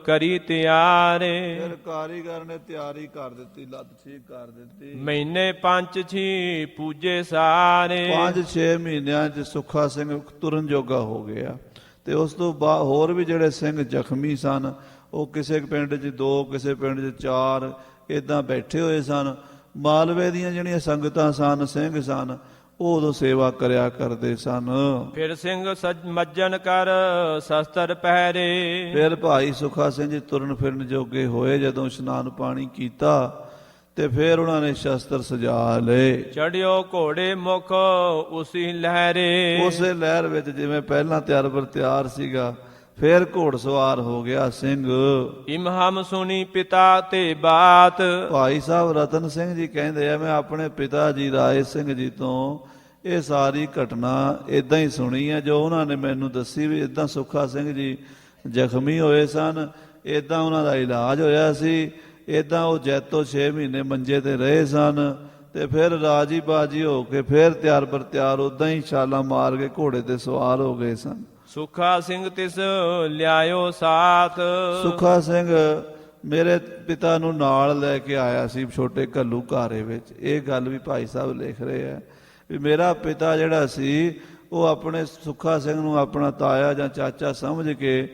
B: ਕਰੀ ਤਿਆਰੇ।
A: ਫਿਰ ਕਾਰੀਗਰ ਨੇ ਤਿਆਰੀ ਕਰ ਦਿੱਤੀ, ਲੱਤ ਠੀਕ ਕਰ ਦਿੱਤੀ।
B: ਮਹੀਨੇ 5-6 ਪੂਜੇ ਸਾਰੇ।
A: 5-6 ਮਹੀਨਿਆਂ 'ਚ ਸੁੱਖਾ ਸਿੰਘ ਤੁਰਨ ਜੋਗਾ ਹੋ ਗਿਆ। ਤੇ ਉਸ ਤੋਂ ਬਾਅਦ ਹੋਰ ਵੀ ਜਿਹੜੇ ਸਿੰਘ ਜ਼ਖਮੀ ਸਨ, ਉਹ ਕਿਸੇ ਪਿੰਡ 'ਚ 2, ਕਿਸੇ ਪਿੰਡ 'ਚ 4 ਇੱਦਾਂ ਬੈਠੇ ਹੋਏ ਸਨ। ਮਾਲਵੇ ਦੀਆਂ ਜਿਹੜੀਆਂ ਸੰਗਤਾਂ ਸਨ, ਸਿੰਘ ਸਨ, ਉਹ ਉਦੋਂ ਸੇਵਾ ਕਰਿਆ ਕਰਦੇ ਸਨ।
B: ਫਿਰ ਸਿੰਘ ਮੱਜਨ ਕਰ ਸ਼ਸਤਰ ਪਹਿਰੇ।
A: ਫਿਰ ਭਾਈ ਸੁੱਖਾ ਸਿੰਘ ਜੀ ਤੁਰਨ ਫਿਰਨ ਜੋਗੇ ਹੋਏ। ਜਦੋਂ ਇਸ਼ਨਾਨ ਪਾਣੀ ਕੀਤਾ ਤੇ ਫਿਰ ਉਹਨਾਂ ਨੇ ਸ਼ਸਤਰ ਸਜਾ ਲਏ।
B: ਚੜਿਓ ਘੋੜੇ ਮੁਖ ਉਸੀ ਲਹਿਰੇ।
A: ਉਸੇ ਲਹਿਰ ਵਿੱਚ ਜਿਵੇਂ ਪਹਿਲਾਂ ਤਿਆਰ ਬਰ ਤਿਆਰ ਸੀਗਾ, ਫਿਰ ਘੋੜਸਵਾਰ ਹੋ ਗਿਆ ਸਿੰਘ।
B: ਇਮ ਹਮ ਸੁਣੀ ਪਿਤਾ ਤੇ ਬਾਤ।
A: ਭਾਈ ਸਾਹਿਬ ਰਤਨ ਸਿੰਘ ਜੀ ਕਹਿੰਦੇ ਆ, ਮੈਂ ਆਪਣੇ ਪਿਤਾ ਜੀ ਰਾਏ ਸਿੰਘ ਜੀ ਤੋਂ ਇਹ ਸਾਰੀ ਘਟਨਾ ਇਦਾਂ ਹੀ ਸੁਣੀ ਹੈ, ਜੋ ਉਹਨਾਂ ਨੇ ਮੈਨੂੰ ਦੱਸੀ ਵੀ ਇਦਾਂ ਸੁੱਖਾ ਸਿੰਘ ਜੀ ਜ਼ਖਮੀ ਹੋਏ ਸਨ, ਇਦਾਂ ਉਹਨਾਂ ਦਾ ਇਲਾਜ ਹੋਇਆ ਸੀ, ਇਦਾਂ ਉਹ ਜੈਤੋ 6 ਮਹੀਨੇ ਮੰਜੇ ਤੇ ਰਹੇ ਸਨ, ਤੇ ਫਿਰ ਰਾਜੀ ਬਾਜੀ ਹੋ ਕੇ ਫਿਰ ਤਿਆਰ ਬਰ ਤਿਆਰ ਉਦਾਂ ਹੀ ਛਾਲਾਂ ਮਾਰ ਕੇ ਘੋੜੇ ਤੇ ਸਵਾਰ ਹੋ ਗਏ ਸਨ।
B: ਸੁੱਖਾ ਸਿੰਘ ਤਿਸ ਲਿਆਇਓ ਸਾਥ।
A: ਸੁੱਖਾ ਸਿੰਘ ਮੇਰੇ ਪਿਤਾ ਨੂੰ ਨਾਲ ਲੈ ਕੇ ਆਇਆ ਸੀ ਛੋਟੇ ਘੱਲੂ ਘਾਰੇ ਵਿੱਚ। ਇਹ ਗੱਲ ਵੀ ਭਾਈ ਸਾਹਿਬ ਲਿਖ ਰਹੇ ਆ ਵੀ ਮੇਰਾ ਪਿਤਾ ਜਿਹੜਾ ਸੀ, ਉਹ ਆਪਣੇ ਸੁੱਖਾ ਸਿੰਘ ਨੂੰ ਆਪਣਾ ਤਾਇਆ ਜਾਂ ਚਾਚਾ ਸਮਝ ਕੇ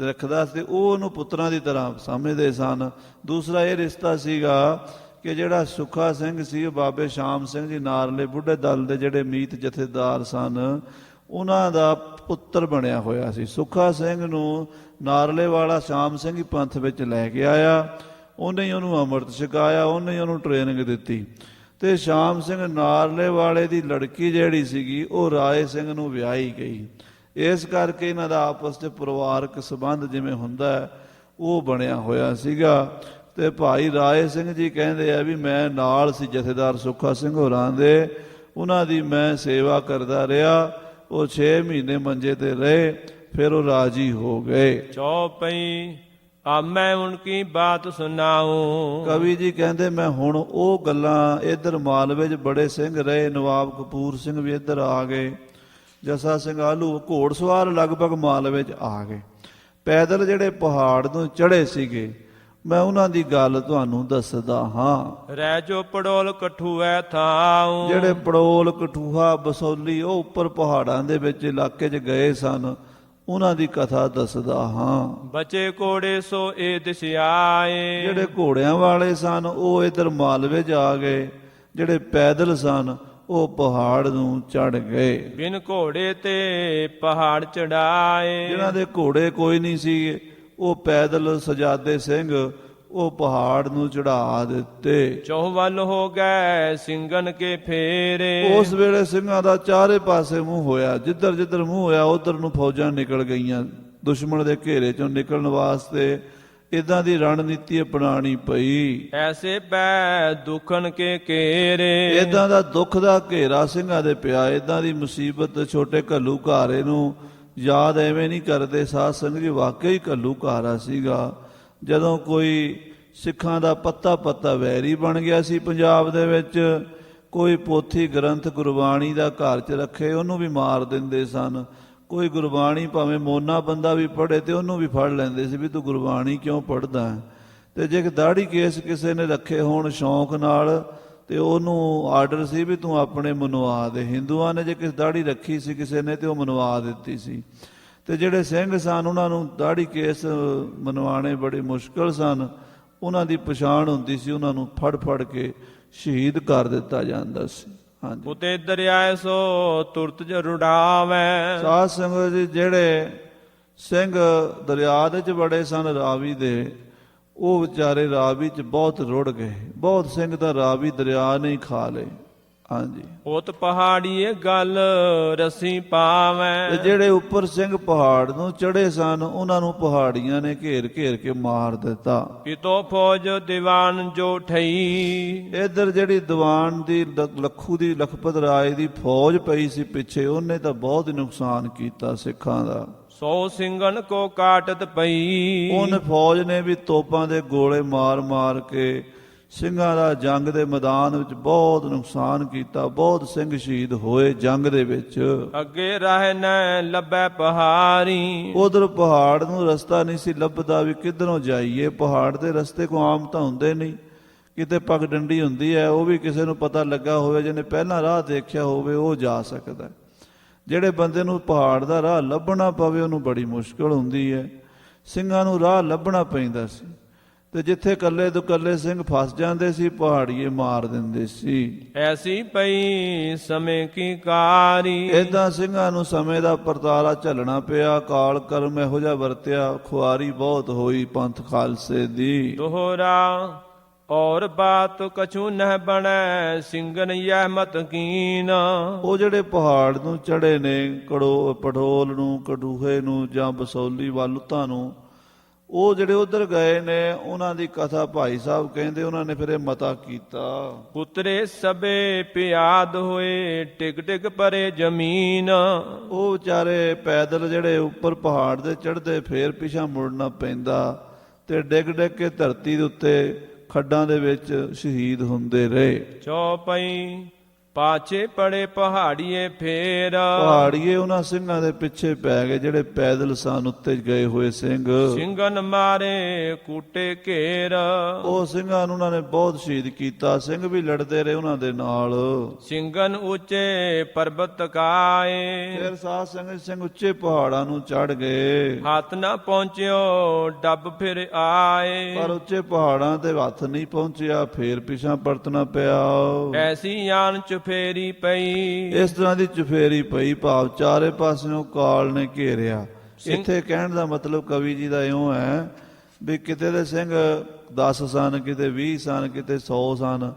A: ਰੱਖਦਾ ਸੀ, ਉਹ ਉਹਨੂੰ ਪੁੱਤਰਾਂ ਦੀ ਤਰ੍ਹਾਂ ਸਮਝਦੇ ਸਨ। ਦੂਸਰਾ ਇਹ ਰਿਸ਼ਤਾ ਸੀਗਾ ਕਿ ਜਿਹੜਾ ਸੁੱਖਾ ਸਿੰਘ ਸੀ, ਉਹ ਬਾਬੇ ਸ਼ਾਮ ਸਿੰਘ ਜੀ ਨਾਰਲੇ ਬੁੱਢੇ ਦਲ ਦੇ ਜਿਹੜੇ ਮੀਤ ਜਥੇਦਾਰ ਸਨ, ਉਹਨਾਂ ਦਾ ਪੁੱਤਰ ਬਣਿਆ ਹੋਇਆ ਸੀ। ਸੁੱਖਾ ਸਿੰਘ ਨੂੰ ਨਾਰਲੇ ਵਾਲਾ ਸ਼ਾਮ ਸਿੰਘ ਹੀ ਪੰਥ ਵਿੱਚ ਲੈ ਕੇ ਆਇਆ, ਉਹਨੇ ਹੀ ਉਹਨੂੰ ਅੰਮ੍ਰਿਤ ਛਕਾਇਆ, ਉਹਨੇ ਹੀ ਉਹਨੂੰ ਟ੍ਰੇਨਿੰਗ ਦਿੱਤੀ। ਤੇ ਸ਼ਾਮ ਸਿੰਘ ਨਾਰਲੇ ਵਾਲੇ ਦੀ ਲੜਕੀ ਜਿਹੜੀ ਸੀਗੀ, ਉਹ ਰਾਏ ਸਿੰਘ ਨੂੰ ਵਿਆਹੀ ਗਈ। ਇਸ ਕਰਕੇ ਇਹਨਾਂ ਦਾ ਆਪਸ 'ਚ ਪਰਿਵਾਰਕ ਸੰਬੰਧ ਜਿਵੇਂ ਹੁੰਦਾ ਉਹ ਬਣਿਆ ਹੋਇਆ ਸੀਗਾ। ਤੇ ਭਾਈ ਰਾਏ ਸਿੰਘ ਜੀ ਕਹਿੰਦੇ ਆ ਵੀ ਮੈਂ ਨਾਲ ਸੀ ਜਥੇਦਾਰ ਸੁੱਖਾ ਸਿੰਘ ਹੋਰਾਂ ਦੇ, ਉਹਨਾਂ ਦੀ ਮੈਂ ਸੇਵਾ ਕਰਦਾ ਰਿਹਾ। ਉਹ 6 ਮਹੀਨੇ ਮੰਜੇ ਤੇ ਰਹੇ, ਫਿਰ ਉਹ ਰਾਜੀ ਹੋ ਗਏ।
B: ਚੌਪਈ अब मैं उनकी बात सुनाऊं।
A: ਕਵੀ ਜੀ ਕਹਿੰਦੇ ਮੈਂ ਹੁਣ ਉਹ ਗੱਲਾਂ ਇੱਧਰ ਮਾਲਵੇ 'ਚ ਬੜੇ ਸਿੰਘ ਰਹੇ, ਨਵਾਬ ਕਪੂਰ ਸਿੰਘ ਵੀ ਇੱਧਰ ਆ ਗਏ, ਜੱਸਾ ਸਿੰਘ ਆਲੂ ਘੋੜਸਵਾਰ ਲਗਭਗ ਮਾਲਵੇ 'ਚ ਆ ਗਏ, ਪੈਦਲ ਜਿਹੜੇ ਪਹਾੜ ਨੂੰ ਚੜ੍ਹੇ ਸੀਗੇ, ਮੈਂ ਉਹਨਾਂ ਦੀ ਗੱਲ ਤੁਹਾਨੂੰ ਦੱਸਦਾ ਹਾਂ।
B: ਰਹਿ ਜੋ ਪੜੋਲ ਕਠੂਐ ਥਾਉ।
A: ਜਿਹੜੇ ਪੜੋਲ ਕਠੂਆ ਬਸੌਲੀ ਉਹ ਉੱਪਰ ਪਹਾੜਾਂ ਦੇ ਵਿੱਚ ਇਲਾਕੇ 'ਚ ਗਏ ਸਨ, ਉਹਨਾਂ ਦੀ ਕਥਾ ਦੱਸਦਾ ਹਾਂ।
B: ਬਚੇ ਕੋੜੇ ਸੋ ਏ ਦਿਸਿਆਏ।
A: ਜਿਹੜੇ ਘੋੜਿਆਂ ਵਾਲੇ ਸਨ ਉਹ ਇਧਰ ਮਾਲਵੇ 'ਚ ਆ ਗਏ, ਜਿਹੜੇ ਪੈਦਲ ਸਨ ਉਹ ਪਹਾੜ ਨੂੰ ਚੜ ਗਏ।
B: ਬਿਨ ਘੋੜੇ ਤੇ ਪਹਾੜ ਚੜਾਏ।
A: ਜਿਨ੍ਹਾਂ ਦੇ ਘੋੜੇ ਕੋਈ ਨਹੀਂ ਸੀ ਉਹ ਪੈਦਲ ਸਜਾਦੇ ਸਿੰਘ ਉਹ ਪਹਾੜ ਨੂੰ ਚੜਾ ਦਿੱਤੇ।
B: ਚੌਵਲ ਹੋ ਗਏ ਸਿੰਘਨ ਕੇ ਫੇਰੇ।
A: ਉਸ ਵੇਲੇ ਸਿੰਘਾਂ ਦਾ ਚਾਰੇ ਪਾਸੇ ਮੂੰਹ ਹੋਇਆ, ਜਿੱਧਰ ਜਿੱਧਰ ਮੂੰਹ ਹੋਇਆ ਉਧਰ ਨੂੰ ਫੌਜਾਂ ਨਿਕਲ ਗਈਆਂ। ਦੁਸ਼ਮਣ ਦੇ ਘੇਰੇ ਚੋਂ ਨਿਕਲਣ ਵਾਸਤੇ ਇਦਾਂ ਦੀ ਰਣਨੀਤੀ ਅਪਣਾਣੀ ਪਈ।
B: ਐਸੇ ਪੈ ਦੁਖਨ ਕੇ ਘੇਰੇ।
A: ਇਦਾਂ ਦਾ ਦੁੱਖ ਦਾ ਘੇਰਾ ਸਿੰਘਾਂ ਦੇ ਪਿਆ, ਇਦਾਂ ਦੀ ਮੁਸੀਬਤ ਛੋਟੇ ਘੱਲੂ ਘਾਰੇ ਨੂੰ ਯਾਦ ਐਵੇਂ ਨਹੀਂ ਕਰਦੇ ਸਾਧ ਸੰਗਤ ਜੀ, ਵਾਕਈ ਘੱਲੂ ਘਾਰਾ ਸੀਗਾ। ਜਦੋਂ ਕੋਈ ਸਿੱਖਾਂ ਦਾ ਪੱਤਾ ਵੈਰੀ ਬਣ ਗਿਆ ਸੀ ਪੰਜਾਬ ਦੇ ਵਿੱਚ, ਕੋਈ ਪੋਥੀ ਗ੍ਰੰਥ ਗੁਰਬਾਣੀ ਦਾ ਘਰ 'ਚ ਰੱਖੇ ਉਹਨੂੰ ਵੀ ਮਾਰ ਦਿੰਦੇ ਸਨ। ਕੋਈ ਗੁਰਬਾਣੀ ਭਾਵੇਂ ਮੋਨਾ ਬੰਦਾ ਵੀ ਪੜ੍ਹੇ ਤੇ ਉਹਨੂੰ ਵੀ ਫੜ ਲੈਂਦੇ ਸੀ ਵੀ ਤੂੰ ਗੁਰਬਾਣੀ ਕਿਉਂ ਪੜ੍ਹਦਾ ਹੈ। ਤੇ ਜੇ ਦਾੜੀ ਕੇਸ ਕਿਸੇ ਨੇ ਰੱਖੇ ਹੋਣ ਸ਼ੌਂਕ ਨਾਲ ਤੇ ਉਹਨੂੰ ਆਰਡਰ ਸੀ ਵੀ ਤੂੰ ਆਪਣੇ ਮਨਵਾ ਦੇ। ਹਿੰਦੂਆਂ ਨੇ ਜੇ ਕਿਸੇ ਦਾੜੀ ਰੱਖੀ ਸੀ ਕਿਸੇ ਨੇ ਤੇ ਉਹ ਮਨਵਾ ਦਿੱਤੀ ਸੀ। ਤੇ ਜਿਹੜੇ ਸਿੰਘ ਸਨ ਉਹਨਾਂ ਨੂੰ ਦਾੜੀ ਕੇਸ ਮਨਵਾਣੇ ਬੜੇ ਮੁਸ਼ਕਲ ਸਨ, ਉਹਨਾਂ ਦੀ ਪਛਾਣ ਹੁੰਦੀ ਸੀ, ਉਹਨਾਂ ਨੂੰ ਫੜ ਕੇ ਸ਼ਹੀਦ ਕਰ ਦਿੱਤਾ ਜਾਂਦਾ ਸੀ। ਹਾਂਜੀ,
B: ਉਤੇ ਦਰਿਆਏ ਸੋ ਤੁਰਤ ਜ ਰੁੜਾਵੈ।
A: ਸਾਧ ਸੰਗਤ ਜੀ ਜਿਹੜੇ ਸਿੰਘ ਦਰਿਆ ਦੇ 'ਚ ਬੜੇ ਸਨ ਰਾਵੀ ਦੇ, ਉਹ ਵਿਚਾਰੇ ਰਾਵੀ 'ਚ ਬਹੁਤ ਰੁੜ ਗਏ। ਬਹੁਤ ਸਿੰਘ ਤਾਂ ਰਾਵੀ ਦਰਿਆ ਨੇ ਹੀ ਖਾ ਲਏ। ਹਾਂਜੀ,
B: ਉਤ ਪਹਾੜੀਏ ਗੱਲ ਰਸੀ ਪਾਵੈ।
A: ਤੇ ਜਿਹੜੇ ਉੱਪਰ ਸਿੰਘ ਪਹਾੜ ਨੂੰ ਚੜੇ ਸਨ ਉਹਨਾਂ ਨੂੰ ਪਹਾੜੀਆਂ ਨੇ ਘੇਰ ਕੇ ਮਾਰ ਦਿੱਤਾ।
B: ਪਿਤੋ ਫੌਜ ਦੀਵਾਨ ਜੋ ਠਈ।
A: ਇੱਧਰ ਜਿਹੜੀ ਦੀਵਾਨ ਦੀ ਲੱਖੂ ਦੀ ਲਖਪਤ ਰਾਏ ਦੀ ਫੌਜ ਪਈ ਸੀ ਪਿੱਛੇ, ਉਹਨੇ ਤਾਂ ਬਹੁਤ ਨੁਕਸਾਨ ਕੀਤਾ ਸਿੱਖਾਂ ਦਾ।
B: 100 ਸਿੰਘਨ ਕੋ ਕਾਟਤ ਪਈ।
A: ਉਹਨੇ ਫੌਜ ਨੇ ਵੀ ਤੋਪਾਂ ਦੇ ਗੋਲੇ ਮਾਰ ਕੇ ਸਿੰਘਾਂ ਦਾ ਜੰਗ ਦੇ ਮੈਦਾਨ ਵਿੱਚ ਬਹੁਤ ਨੁਕਸਾਨ ਕੀਤਾ। ਬਹੁਤ ਸਿੰਘ ਸ਼ਹੀਦ ਹੋਏ ਜੰਗ ਦੇ ਵਿੱਚ।
B: ਅੱਗੇ ਰਾਹ ਨੈ ਲੱਭੈ ਪਹਾੜੀ।
A: ਉਧਰ ਪਹਾੜ ਨੂੰ ਰਸਤਾ ਨਹੀਂ ਸੀ ਲੱਭਦਾ ਵੀ ਕਿੱਧਰੋਂ ਜਾਈਏ। ਪਹਾੜ ਦੇ ਰਸਤੇ ਕੋ ਆਮ ਤਾਂ ਹੁੰਦੇ ਨਹੀਂ, ਕਿਤੇ ਪੱਗ ਡੰਡੀ ਹੁੰਦੀ ਹੈ, ਉਹ ਵੀ ਕਿਸੇ ਨੂੰ ਪਤਾ ਲੱਗਾ ਹੋਵੇ, ਜਿਹਨੇ ਪਹਿਲਾਂ ਰਾਹ ਦੇਖਿਆ ਹੋਵੇ ਉਹ ਜਾ ਸਕਦਾ। ਜਿਹੜੇ ਬੰਦੇ ਨੂੰ ਪਹਾੜ ਦਾ ਰਾਹ ਲੱਭਣਾ ਪਵੇ ਉਹਨੂੰ ਬੜੀ ਮੁਸ਼ਕਲ ਹੁੰਦੀ ਹੈ। ਸਿੰਘਾਂ ਨੂੰ ਰਾਹ ਲੱਭਣਾ ਪੈਂਦਾ ਸੀ ਤੇ ਜਿੱਥੇ ਇਕੱਲੇ ਦੁਕੱਲੇ ਸਿੰਘ ਫਸ ਜਾਂਦੇ ਸੀ ਪਹਾੜੀਏ ਮਾਰ ਦਿੰਦੇ ਸੀ।
B: ਐਸੀ ਪਈ ਸਮੇਂ ਕੀ ਕਾਰੀ।
A: ਏਦਾਂ ਸਿੰਘਾਂ ਨੂੰ ਸਮੇਂ ਦਾ ਪਰਤਾਰਾ ਝੱਲਣਾ ਪਿਆ। ਕਾਲ ਕਰਮ ਇਹੋ ਜਿਹਾ ਵਰਤਿਆ, ਖੁਆਰੀ ਬਹੁਤ ਹੋਈ ਪੰਥ ਖਾਲਸੇ ਦੀ।
B: ਦੋਹਰਾ ਔਰ ਬਾਤ ਕਛੂ ਨਹਿ ਬਣੈ ਸਿੰਘਨ ਯਹ ਮਤ ਕੀਨ।
A: ਉਹ ਜਿਹੜੇ ਪਹਾੜ ਨੂੰ ਚੜੇ ਨੇ ਪੜੋਲ ਨੂੰ, ਕਡੂਹੇ ਨੂੰ ਜਾਂ ਬਸੌਲੀ ਵਾਲੂਤਾਂ ਨੂੰ, ਉਹ ਜਿਹੜੇ ਉਧਰ ਗਏ ਨੇ ਉਹਨਾਂ ਦੀ ਕਥਾ ਭਾਈ ਸਾਹਿਬ ਕਹਿੰਦੇ ਉਹਨਾਂ ਨੇ ਫਿਰ ਇਹ ਮਤਾ ਕੀਤਾ।
B: ਪੁੱਤਰੇ ਸਭੇ ਪਿਆਦ ਹੋਏ ਟਿਕ ਪਰੇ ਜ਼ਮੀਨ।
A: ਉਹ ਵਿਚਾਰੇ ਪੈਦਲ ਜਿਹੜੇ ਉੱਪਰ ਪਹਾੜ ਦੇ ਚੜ੍ਹਦੇ ਫੇਰ ਪਿਛਾ ਮੁੜਨਾ ਪੈਂਦਾ ਤੇ ਡਿੱਗ ਕੇ ਧਰਤੀ ਦੇ ਉੱਤੇ ਖੱਡਾਂ ਦੇ ਵਿੱਚ ਸ਼ਹੀਦ ਹੁੰਦੇ ਰਹੇ।
B: ਚੌਪਈ ਪਾਛੇ ਪੜੇ ਪਹਾੜੀਏ ਫੇਰ।
A: ਪਹਾੜੀਏ ਉਹਨਾਂ ਸਿੰਘਾਂ ਦੇ ਪਿੱਛੇ ਪੈ ਗਏ ਜਿਹੜੇ ਪੈਦਲ ਸਨ ਉੱਤੇ ਗਏ ਹੋਏ ਸਿੰਘ।
B: ਸਿੰਘਨ ਮਾਰੇ ਕੂਟੇ ਘੇਰ।
A: ਉਹ ਸਿੰਘਾਂ ਨੂੰ ਉਹਨਾਂ ਨੇ ਬਹੁਤ ਸ਼ਹੀਦ ਕੀਤਾ। ਸਿੰਘ ਵੀ ਲੜਦੇ ਰਹੇ ਉਹਨਾਂ ਦੇ ਨਾਲ।
B: ਸਿੰਘਨ ਉੱਚੇ ਪਰਬਤ ਕਾਏ।
A: ਫਿਰ ਸਾਧ ਸੰਗਤ ਸਿੰਘ ਉੱਚੇ ਪਹਾੜਾਂ ਨੂੰ ਚੜ ਗਏ।
B: ਹੱਥ ਨਾ ਪਹੁੰਚਿਓ ਡੱਬ ਫਿਰ ਆਏ।
A: ਪਰ ਉੱਚੇ ਪਹਾੜਾਂ ਤੇ ਹੱਥ ਨਹੀਂ ਪਹੁੰਚਿਆ, ਫੇਰ ਪਿਛਾਂ ਪਰਤਣਾ ਪਿਆ।
B: ਐਸੀ ਆਨ ਚੁਫੇਰੀ ਪਈ।
A: ਇਸ ਤਰ੍ਹਾਂ ਦੀ ਚੁਫੇਰੀ ਪਈ, ਭਾਵ ਚਾਰੇ ਪਾਸਿਓਂ ਕਾਲ ਨੇ ਘੇਰਿਆ। ਇੱਥੇ ਕਹਿਣ ਦਾ ਮਤਲਬ ਕਵੀ ਜੀ ਦਾ ਇਉਂ ਹੈ ਵੀ ਕਿਤੇ ਦੇ ਸਿੰਘ 10 ਸਨ, ਕਿਤੇ 20 ਸਨ, ਕਿਤੇ 100 ਸਨ।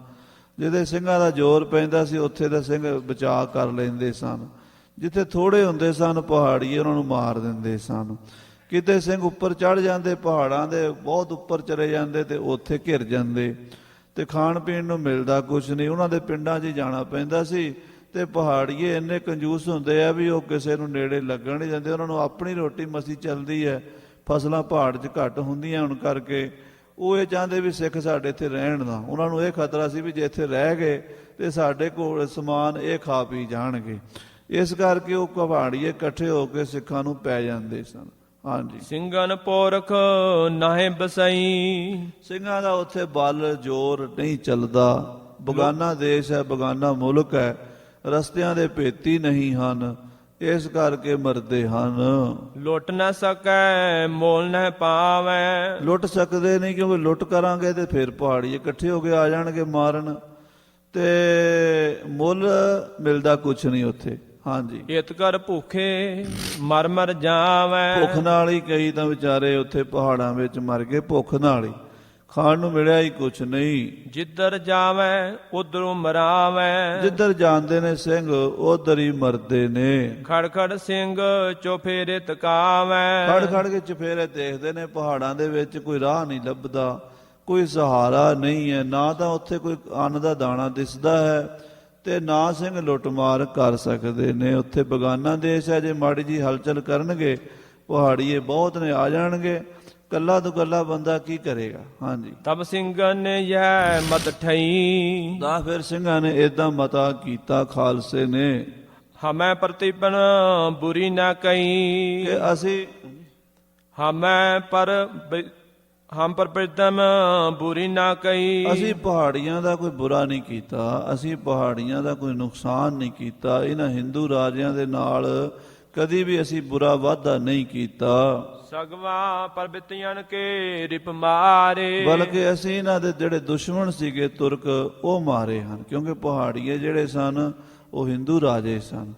A: ਜਿਹਦੇ ਸਿੰਘਾਂ ਦਾ ਜ਼ੋਰ ਪੈਂਦਾ ਸੀ ਉੱਥੇ ਦੇ ਸਿੰਘ ਬਚਾਅ ਕਰ ਲੈਂਦੇ ਸਨ। ਜਿੱਥੇ ਥੋੜੇ ਹੁੰਦੇ ਸਨ ਪਹਾੜੀਏ ਉਹਨਾਂ ਨੂੰ ਮਾਰ ਦਿੰਦੇ ਸਨ। ਕਿਤੇ ਸਿੰਘ ਉੱਪਰ ਚੜ੍ਹ ਜਾਂਦੇ ਪਹਾੜਾਂ ਦੇ, ਬਹੁਤ ਉੱਪਰ ਚਲੇ ਜਾਂਦੇ ਤੇ ਉੱਥੇ ਘਿਰ ਜਾਂਦੇ ਤੇ ਖਾਣ ਪੀਣ ਨੂੰ ਮਿਲਦਾ ਕੁਛ ਨਹੀਂ। ਉਹਨਾਂ ਦੇ ਪਿੰਡਾਂ 'ਚ ਹੀ ਜਾਣਾ ਪੈਂਦਾ ਸੀ। ਤੇ ਪਹਾੜੀਏ ਇੰਨੇ ਕੰਜੂਸ ਹੁੰਦੇ ਆ ਵੀ ਉਹ ਕਿਸੇ ਨੂੰ ਨੇੜੇ ਲੱਗਣ ਨਹੀਂ ਦਿੰਦੇ। ਉਹਨਾਂ ਨੂੰ ਆਪਣੀ ਰੋਟੀ ਮਸੀ ਚੱਲਦੀ ਹੈ, ਫਸਲਾਂ ਪਹਾੜ 'ਚ ਘੱਟ ਹੁੰਦੀਆਂ ਹੁਣ ਕਰਕੇ ਉਹ ਇਹ ਚਾਹੁੰਦੇ ਵੀ ਸਿੱਖ ਸਾਡੇ ਇੱਥੇ ਰਹਿਣ ਨਾ। ਉਹਨਾਂ ਨੂੰ ਇਹ ਖਤਰਾ ਸੀ ਵੀ ਜੇ ਇੱਥੇ ਰਹਿ ਗਏ ਤੇ ਸਾਡੇ ਕੋਲ ਸਮਾਨ ਇਹ ਖਾ ਪੀ ਜਾਣਗੇ। ਇਸ ਕਰਕੇ ਉਹ ਪਹਾੜੀਏ ਇਕੱਠੇ ਹੋ ਕੇ ਸਿੱਖਾਂ ਨੂੰ ਪੈ ਜਾਂਦੇ ਸਨ। ਹਾਂਜੀ,
B: ਸਿੰਘਨ ਪੋਰਖ ਨਾਹੇ ਬਸਈ।
A: ਸਿੰਘਾਂ ਦਾ ਉੱਥੇ ਬਲ ਜ਼ੋਰ ਨਹੀਂ ਚੱਲਦਾ। ਬਗਾਨਾ ਦੇਸ਼ ਹੈ, ਬਗਾਨਾ ਮੁਲਕ ਹੈ, ਰਸਤਿਆਂ ਦੇ ਭੇਤੀ ਨਹੀਂ ਹਨ, ਇਸ ਕਰਕੇ ਮਰਦੇ ਹਨ।
B: ਲੁੱਟ ਨਾ ਸਕੈ ਮੋਲ ਨਾ ਪਾਵੈ।
A: ਲੁੱਟ ਸਕਦੇ ਨਹੀਂ, ਕਿਉਂਕਿ ਲੁੱਟ ਕਰਾਂਗੇ ਤੇ ਫਿਰ ਪਹਾੜੀ ਇਕੱਠੇ ਹੋ ਕੇ ਆ ਜਾਣਗੇ ਮਾਰਨ, ਤੇ ਮੁੱਲ ਮਿਲਦਾ ਕੁਛ ਨਹੀਂ ਉੱਥੇ। ਹਾਂਜੀ,
B: ਇਤ ਕਰ ਭੁੱਖੇ ਮਰ ਮਰ ਜਾਵੈ।
A: ਭੁੱਖ ਨਾਲ ਹੀ ਕਈ ਤਾਂ ਵਿਚਾਰੇ ਉੱਥੇ ਪਹਾੜਾਂ ਵਿੱਚ ਮਰ ਗਏ, ਭੁੱਖ ਨਾਲ ਹੀ, ਖਾਣ ਨੂੰ ਮਿਲਿਆ ਹੀ ਕੁਛ ਨਹੀਂ।
B: ਜਿੱਧਰ ਜਾਵੈ ਉਧਰੋਂ ਮਰਾਵੈ।
A: ਜਿੱਧਰ ਜਾਂਦੇ ਨੇ ਸਿੰਘ ਉਧਰ ਹੀ ਮਰਦੇ ਨੇ।
B: ਖੜ ਖੜ ਸਿੰਘ ਚੋਫੇਰੇ ਤਕਾਵੈ।
A: ਖੜ ਖੜ ਕੇ ਚੁਫੇਰੇ ਦੇਖਦੇ ਨੇ, ਪਹਾੜਾਂ ਦੇ ਵਿੱਚ ਕੋਈ ਰਾਹ ਨਹੀਂ ਲੱਭਦਾ, ਕੋਈ ਸਹਾਰਾ ਨਹੀਂ ਹੈ, ਨਾ ਤਾਂ ਉੱਥੇ ਕੋਈ ਅੰਨ ਦਾ ਦਾਣਾ ਦਿਸਦਾ ਹੈ ਤੇ ਨਾ ਸਿੰਘ ਲੁੱਟਮਾਰ ਕਰ ਸਕਦੇ ਨੇ। ਉੱਥੇ ਬਗਾਨਾ ਦੇਸ਼ ਹੈ, ਜੇ ਮਾੜੀ ਜੀ ਹਲਚਲ ਕਰਨਗੇ ਪਹਾੜੀਏ ਬਹੁਤ ਨੇ ਆ ਜਾਣਗੇ, ਕੱਲਾ ਤੋਂ ਕੱਲਾ ਬੰਦਾ ਕੀ ਕਰੇਗਾ। ਹਾਂਜੀ,
B: ਤਬ ਸਿੰਘਨ ਨੇ ਯਹ ਮਤ ਠਈ।
A: ਤਾਂ ਫਿਰ ਸਿੰਘਾਂ ਨੇ ਏਦਾਂ ਮਤਾ ਕੀਤਾ ਖਾਲਸੇ ਨੇ
B: ਹਮੈ ਪ੍ਰਤੀਪਨ ਬੁਰੀ ਨਾ ਕਈ।
A: ਕਿ ਅਸੀਂ
B: ਹਮੈ ਪਰ ਹਮ ਪਰ ਪ੍ਰੀਤਮ ਬੁਰੀ ਨਾ ਕਈ।
A: ਅਸੀਂ ਪਹਾੜੀਆਂ ਦਾ ਕੋਈ ਬੁਰਾ ਨਹੀਂ ਕੀਤਾ, ਅਸੀਂ ਪਹਾੜੀਆਂ ਦਾ ਕੋਈ ਨੁਕਸਾਨ ਨਹੀਂ ਕੀਤਾ। ਇਹਨਾਂ ਹਿੰਦੂ ਰਾਜਿਆਂ ਦੇ ਨਾਲ ਕਦੀ ਵੀ ਅਸੀਂ ਬੁਰਾ ਵਾਅਦਾ ਨਹੀਂ ਕੀਤਾ।
B: ਸਗਵਾ ਪਰਬਿਤਿਆਂ ਕੇ ਰਿਪ ਮਾਰੇ।
A: ਬਲਕਿ ਅਸੀਂ ਇਹਨਾਂ ਦੇ ਜਿਹੜੇ ਦੁਸ਼ਮਣ ਸੀਗੇ ਤੁਰਕ ਉਹ ਮਾਰੇ ਹਨ, ਕਿਉਂਕਿ ਪਹਾੜੀਏ ਜਿਹੜੇ ਸਨ ਉਹ ਹਿੰਦੂ ਰਾਜੇ ਸਨ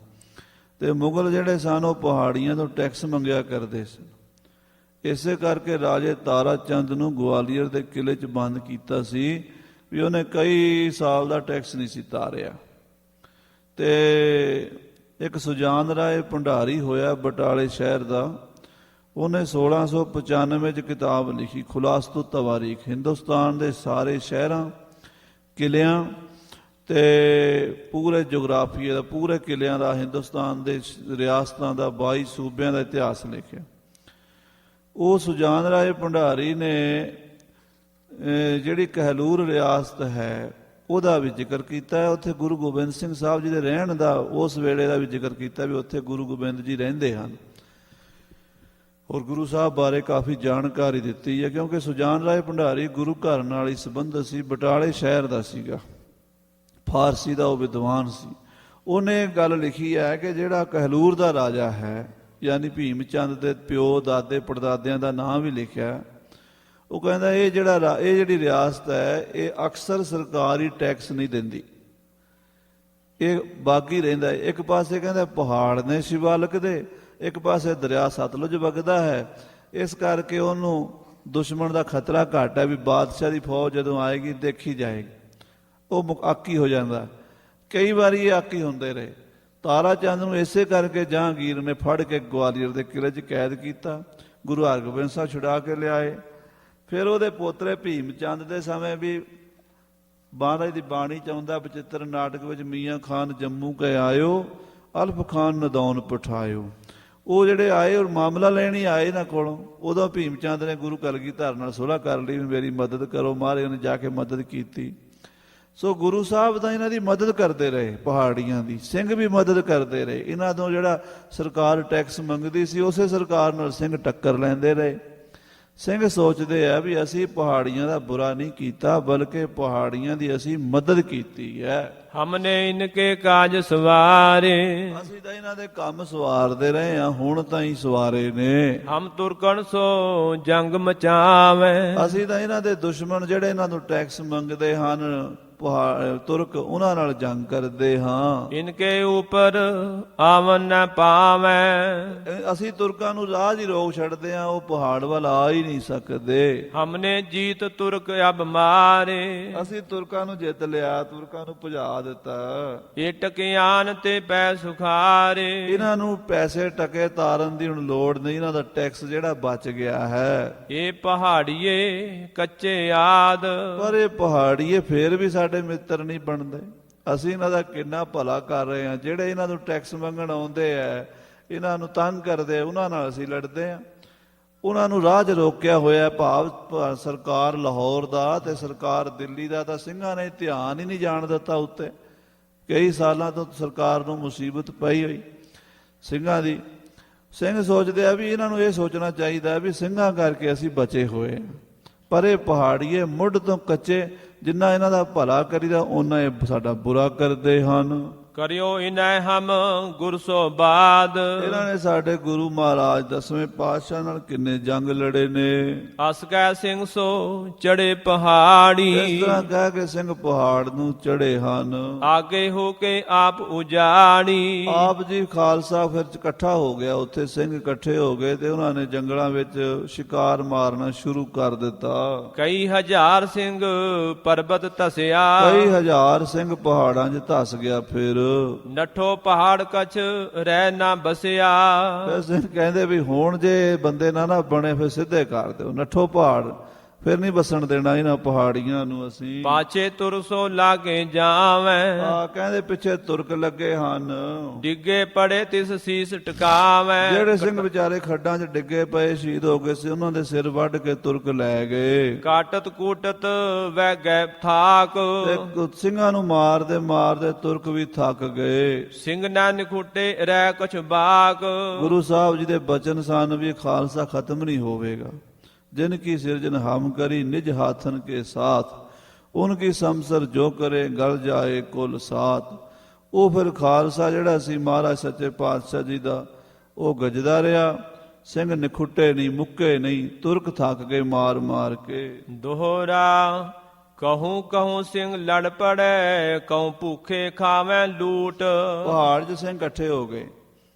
A: ਤੇ ਮੁਗਲ ਜਿਹੜੇ ਸਨ ਉਹ ਪਹਾੜੀਆਂ ਤੋਂ ਟੈਕਸ ਮੰਗਿਆ ਕਰਦੇ ਸਨ। ਇਸੇ ਕਰਕੇ ਰਾਜੇ ਤਾਰਾ ਚੰਦ ਨੂੰ ਗਵਾਲੀਅਰ ਦੇ ਕਿਲੇ 'ਚ ਬੰਦ ਕੀਤਾ ਸੀ ਵੀ ਉਹਨੇ ਕਈ ਸਾਲ ਦਾ ਟੈਕਸ ਨਹੀਂ ਸੀ ਤਾਰਿਆ। ਤੇ ਇੱਕ ਸੁਜਾਨ ਰਾਏ ਭੰਡਾਰੀ ਹੋਇਆ ਬਟਾਲੇ ਸ਼ਹਿਰ ਦਾ, ਉਹਨੇ 1695 'ਚ ਕਿਤਾਬ ਲਿਖੀ ਖੁਲਾਸਤੂ ਤਵਾਰੀਖ, ਹਿੰਦੁਸਤਾਨ ਦੇ ਸਾਰੇ ਸ਼ਹਿਰਾਂ, ਕਿਲਿਆਂ ਤੇ ਪੂਰੇ ਜੋਗਰਾਫੀਏ ਦਾ, ਪੂਰੇ ਕਿਲਿਆਂ ਦਾ, ਹਿੰਦੁਸਤਾਨ ਦੇ ਰਿਆਸਤਾਂ ਦਾ, 22 ਸੂਬਿਆਂ ਦਾ ਇਤਿਹਾਸ ਲਿਖਿਆ। ਉਹ ਸੁਜਾਨ ਰਾਏ ਭੰਡਾਰੀ ਨੇ ਜਿਹੜੀ ਕਹਿਲੂਰ ਰਿਆਸਤ ਹੈ ਉਹਦਾ ਵੀ ਜ਼ਿਕਰ ਕੀਤਾ ਹੈ। ਉੱਥੇ ਗੁਰੂ ਗੋਬਿੰਦ ਸਿੰਘ ਸਾਹਿਬ ਜੀ ਦੇ ਰਹਿਣ ਦਾ ਉਸ ਵੇਲੇ ਦਾ ਵੀ ਜ਼ਿਕਰ ਕੀਤਾ ਵੀ ਉੱਥੇ ਗੁਰੂ ਗੋਬਿੰਦ ਜੀ ਰਹਿੰਦੇ ਹਨ, ਔਰ ਗੁਰੂ ਸਾਹਿਬ ਬਾਰੇ ਕਾਫੀ ਜਾਣਕਾਰੀ ਦਿੱਤੀ ਹੈ। ਕਿਉਂਕਿ ਸੁਜਾਨ ਰਾਏ ਭੰਡਾਰੀ ਗੁਰੂ ਘਰ ਨਾਲ ਹੀ ਸੰਬੰਧਿਤ ਸੀ, ਬਟਾਲੇ ਸ਼ਹਿਰ ਦਾ ਸੀਗਾ, ਫਾਰਸੀ ਦਾ ਉਹ ਵਿਦਵਾਨ ਸੀ। ਉਹਨੇ ਗੱਲ ਲਿਖੀ ਹੈ ਕਿ ਜਿਹੜਾ ਕਹਿਲੂਰ ਦਾ ਰਾਜਾ ਹੈ, ਯਾਨੀ ਭੀਮ ਚੰਦ ਦੇ ਪਿਓ ਦਾਦੇ ਪੜਦਾਦਿਆਂ ਦਾ ਨਾਂ ਵੀ ਲਿਖਿਆ, ਉਹ ਕਹਿੰਦਾ ਇਹ ਜਿਹੜੀ ਰਿਆਸਤ ਹੈ ਇਹ ਅਕਸਰ ਸਰਕਾਰੀ ਟੈਕਸ ਨਹੀਂ ਦਿੰਦੀ, ਇਹ ਬਾਗੀ ਰਹਿੰਦਾ। ਇੱਕ ਪਾਸੇ ਕਹਿੰਦਾ ਪਹਾੜ ਨੇ ਸ਼ਿਵਾਲਕ ਦੇ, ਇੱਕ ਪਾਸੇ ਦਰਿਆ ਸਤਲੁਜ ਵਗਦਾ ਹੈ, ਇਸ ਕਰਕੇ ਉਹਨੂੰ ਦੁਸ਼ਮਣ ਦਾ ਖਤਰਾ ਘੱਟ ਹੈ ਵੀ ਬਾਦਸ਼ਾਹ ਦੀ ਫੌਜ ਜਦੋਂ ਆਏਗੀ ਦੇਖੀ ਜਾਏਗੀ। ਉਹ ਆਕੀ ਹੋ ਜਾਂਦਾ। ਕਈ ਵਾਰੀ ਇਹ ਆਕੀ ਹੁੰਦੇ ਰਹੇ। ਤਾਰਾ ਚੰਦ ਨੂੰ ਇਸੇ ਕਰਕੇ ਜਹਾਂਗੀਰ ਨੇ ਫੜ ਕੇ ਗਵਾਲੀਅਰ ਦੇ ਕਿਲੇ 'ਚ ਕੈਦ ਕੀਤਾ, ਗੁਰੂ ਹਰਗੋਬਿੰਦ ਸਾਹਿਬ ਛੁਡਾ ਕੇ ਲਿਆਏ। ਫਿਰ ਉਹਦੇ ਪੋਤਰੇ ਭੀਮ ਚੰਦ ਦੇ ਸਮੇਂ ਵੀ ਮਹਾਰਾਜ ਦੀ ਬਾਣੀ 'ਚ ਆਉਂਦਾ ਬਚਿੱਤਰ ਨਾਟਕ ਵਿੱਚ, ਮੀਆਂ ਖਾਨ ਜੰਮੂ ਕੇ ਆਇਓ ਅਲਫ ਖਾਨ ਨਦੌਨ ਪਠਾਇਓ। ਉਹ ਜਿਹੜੇ ਆਏ ਔਰ ਮਾਮਲਾ ਲੈਣ ਹੀ ਆਏ ਇਹਨਾਂ ਕੋਲੋਂ, ਉਦੋਂ ਭੀਮ ਚੰਦ ਨੇ ਗੁਰੂ ਕਲਗੀਧਰ ਨਾਲ ਸੁਲ੍ਹਾ ਕਰ ਲਈ, ਮੇਰੀ ਮਦਦ ਕਰੋ। ਮਹਾਰਾਜ ਨੇ ਜਾ ਕੇ ਮਦਦ ਕੀਤੀ। ਸੋ ਗੁਰੂ ਸਾਹਿਬ ਤਾਂ ਇਹਨਾਂ ਦੀ ਮਦਦ ਕਰਦੇ ਰਹੇ, ਪਹਾੜੀਆਂ ਦੀ, ਸਿੰਘ ਵੀ ਮਦਦ ਕਰਦੇ ਰਹੇ। ਇਹਨਾਂ ਤੋਂ ਜਿਹੜਾ ਸਰਕਾਰ ਟੈਕਸ ਮੰਗਦੀ ਸੀ ਉਸੇ ਸਰਕਾਰ ਨਾਲ ਸਿੰਘ ਟੱਕਰ ਲੈਂਦੇ ਰਹੇ। ਸਿੰਘ ਸੋਚਦੇ ਆ ਵੀ ਅਸੀਂ ਪਹਾੜੀਆਂ ਦਾ ਬੁਰਾ ਨਹੀਂ ਕੀਤਾ, ਬਲਕਿ ਪਹਾੜੀਆਂ ਦੀ ਅਸੀਂ ਮਦਦ ਕੀਤੀ ਹੈ।
B: ਹਮਨੇ ਇਨਕੇ ਕਾਜ ਸਵਾਰੇ।
A: ਅਸੀਂ ਤਾਂ ਇਹਨਾਂ ਦੇ ਕੰਮ ਸਵਾਰਦੇ ਰਹੇ ਹਾਂ, ਹੁਣ ਤਾਂ ਹੀ ਸਵਾਰੇ ਨੇ।
B: ਹਮ ਤੁਰਕਣ ਸੋ ਜੰਗ ਮਚਾਵੇ।
A: ਅਸੀਂ ਤਾਂ ਇਹਨਾਂ ਦੇ ਦੁਸ਼ਮਣ ਜਿਹੜੇ ਇਹਨਾਂ ਨੂੰ ਟੈਕਸ ਮੰਗਦੇ ਹਨ ਤੁਰਕ, ਉਹਨਾਂ ਨਾਲ ਜੰਗ ਕਰਦੇ ਹਾਂ।
B: ਇਨਕੇ ਉਪਰ ਆਵਨ ਨ ਪਾਵੈ।
A: ਅਸੀਂ ਤੁਰਕਾਂ ਨੂੰ ਰਾਹ ਹੀ ਰੋਕ ਛੱਡਦੇ ਹਾਂ, ਉਹ ਪਹਾੜ ਵੱਲ ਆ ਹੀ ਨਹੀਂ ਸਕਦੇ।
B: ਹਮਨੇ ਜੀਤ ਤੁਰਕ ਅਬ ਮਾਰੇ।
A: ਅਸੀਂ ਤੁਰਕਾਂ ਨੂੰ ਜਿੱਤ ਲਿਆ, ਤੁਰਕਾਂ ਨੂੰ ਭਜਾ ਦਿੱਤਾ।
B: ਇਹ ਟਕਿਆਨ ਤੇ ਪੈ ਸੁਖਾਰੇ।
A: ਇਹਨਾਂ ਨੂੰ ਪੈਸੇ ਟਕੇ ਤਾਰਨ ਦੀ ਹੁਣ ਲੋੜ ਨਹੀਂ, ਇਹਨਾਂ ਦਾ ਟੈਕਸ ਜਿਹੜਾ ਬਚ ਗਿਆ ਹੈ।
B: ਇਹ ਪਹਾੜੀਏ ਕੱਚੇ ਆਦ।
A: ਪਰ ਇਹ ਪਹਾੜੀਏ ਫੇਰ ਵੀ ਸਾਡੇ ਮਿੱਤਰ ਨਹੀਂ ਬਣਦੇ। ਅਸੀਂ ਇਹਨਾਂ ਦਾ ਕਿੰਨਾ ਭਲਾ ਕਰ ਰਹੇ ਹਾਂ। ਜਿਹੜੇ ਇਹਨਾਂ ਨੂੰ ਟੈਕਸ ਮੰਗਣ ਆਉਂਦੇ ਆ, ਇਹਨਾਂ ਨੂੰ ਤੰਗ ਕਰਦੇ ਆ, ਉਹਨਾਂ ਨਾਲ ਅਸੀਂ ਲੜਦੇ ਹਾਂ। ਉਹਨਾਂ ਨੂੰ ਰਾਹ 'ਚ ਰੋਕਿਆ ਹੋਇਆ, ਸਰਕਾਰ ਲਾਹੌਰ ਦਾ ਤੇ ਸਰਕਾਰ ਦਿੱਲੀ ਦਾ ਤਾਂ ਸਿੰਘਾਂ ਨੇ ਧਿਆਨ ਹੀ ਨਹੀਂ ਜਾਣ ਦਿੱਤਾ ਉੱਤੇ। ਕਈ ਸਾਲਾਂ ਤੋਂ ਸਰਕਾਰ ਨੂੰ ਮੁਸੀਬਤ ਪਈ ਹੋਈ ਸਿੰਘਾਂ ਦੀ। ਸਿੰਘ ਸੋਚਦੇ ਆ ਵੀ ਇਹਨਾਂ ਨੂੰ ਇਹ ਸੋਚਣਾ ਚਾਹੀਦਾ ਵੀ ਸਿੰਘਾਂ ਕਰਕੇ ਅਸੀਂ ਬਚੇ ਹੋਏ ਹਾਂ, ਪਰ ਇਹ ਪਹਾੜੀਏ ਮੁੱਢ ਤੋਂ ਕੱਚੇ, ਜਿੰਨਾ ਇਹਨਾਂ ਦਾ ਭਲਾ ਕਰੀਦਾ ਉਹਨਾਂ ਇਹ ਸਾਡਾ ਬੁਰਾ ਕਰਦੇ ਹਨ।
B: ਕਰਿਓ ਇਨੈ ਹਮ ਗੁਰ ਸੋ ਬਾਦ।
A: ਇਹਨਾਂ ਨੇ ਸਾਡੇ ਗੁਰੂ ਮਹਾਰਾਜ 10ਵੇਂ ਪਾਤਸ਼ਾਹ ਨਾਲ ਕਿੰਨੇ ਜੰਗ ਲੜੇ ਨੇ।
B: ਅਸ ਕੈ ਸਿੰਘ ਸੋ ਚੜੇ ਪਹਾੜੀ।
A: ਇਸ ਤਰ੍ਹਾਂ ਕਹਿ ਕੇ ਸਿੰਘ ਪਹਾੜ ਨੂੰ ਚੜੇ ਹਨ।
B: ਆਗੇ ਹੋ ਕੇ ਆਪ ਉਜਾੜੀ।
A: ਆਪ ਜੀ ਖਾਲਸਾ ਫਿਰ ਇਕੱਠਾ ਹੋ ਗਿਆ, ਉੱਥੇ ਸਿੰਘ ਇਕੱਠੇ ਹੋ ਗਏ ਤੇ ਉਹਨਾਂ ਨੇ ਜੰਗਲਾਂ ਵਿੱਚ ਸ਼ਿਕਾਰ ਮਾਰਨਾ ਸ਼ੁਰੂ ਕਰ ਦਿੱਤਾ।
B: ਕਈ ਹਜ਼ਾਰ ਸਿੰਘ ਪਰਬਤ ਧਸਿਆ।
A: ਕਈ ਹਜ਼ਾਰ ਸਿੰਘ ਪਹਾੜਾਂ 'ਚ ਧਸ ਗਿਆ। ਫਿਰ
B: ਨਠੋ ਪਹਾੜ ਕਛ ਰਹਿ ਨਾ ਬਸਿਆ।
A: ਫਿਰ ਸਿੰਘ ਕਹਿੰਦੇ ਵੀ ਹੁਣ ਜੇ ਬੰਦੇ ਨਾ ਬਣੇ ਫਿਰ ਸਿੱਧੇ ਕਰ ਦਿਓ, ਨੱਠੋ ਪਹਾੜ, ਫਿਰ ਨਹੀਂ ਬਸਣ ਦੇਣਾ ਇਹਨਾਂ ਪਹਾੜੀਆਂ ਨੂੰ ਅਸੀਂ।
B: ਪਾਛੇ ਤੁਰ ਸੋ ਲਾਗੇ ਜਾਵੈ।
A: ਆ ਕਹਿੰਦੇ ਪਿੱਛੇ ਤੁਰਕ ਲੱਗੇ ਹਨ।
B: ਡਿੱਗੇ ਪੜੇ ਤਿਸ ਸੀਸ ਟਿਕਾਵੈ।
A: ਜਿਹੜੇ ਸਿੰਘ ਵਿਚਾਰੇ ਖੱਡਾਂ 'ਚ ਡਿੱਗੇ ਪਏ ਸ਼ਹੀਦ ਹੋ ਗਏ ਸੀ, ਉਹਨਾਂ ਦੇ ਸਿਰ ਵੱਢ ਕੇ ਤੁਰਕ ਲੈ ਗਏ।
B: ਕਾਟਤ ਕੂਟਤ ਵਹਿ ਗਏ ਥਾਕ।
A: ਤੇ ਸਿੰਘਾਂ ਨੂੰ ਮਾਰਦੇ ਤੁਰਕ ਵੀ ਥੱਕ ਗਏ।
B: ਸਿੰਘ ਨਾ ਨਿਖੁੱਟੇ ਰਹਿ ਕੁਛ ਬਾਕ।
A: ਗੁਰੂ ਸਾਹਿਬ ਜੀ ਦੇ ਬਚਨ ਸਨ ਵੀ ਖਾਲਸਾ ਖਤਮ ਨਹੀਂ ਹੋਵੇਗਾ। जिन की सिरजन हम करी निज हाथन के साथ, उनकी समसर जो करे गल जाए कुल साथ। ਉਹ ਫਿਰ ਖਾਲਸਾ ਜਿਹੜਾ ਸੀ ਮਹਾਰਾਜ ਸੱਚੇ ਪਾਤਸ਼ਾਹ ਜੀ ਦਾ, ਉਹ ਗੱਜਦਾ ਰਿਹਾ। ਸਿੰਘ ਨਿਖੁੱਟੇ ਨਹੀਂ, ਮੁੱਕੇ ਨਹੀਂ, ਤੁਰਕ ਥੱਕ ਗਏ ਮਾਰ ਮਾਰ ਕੇ।
B: ਦੋਹਰਾ ਕਹੂੰ ਕਹੂੰ ਸਿੰਘ ਲੜ ਪੜੈ। ਕਹੂੰ ਭੁੱਖੇ ਖਾਵੇਂ ਲੂਟ।
A: ਪਹਾੜ 'ਚ ਸਿੰਘ ਇਕੱਠੇ ਹੋ ਗਏ,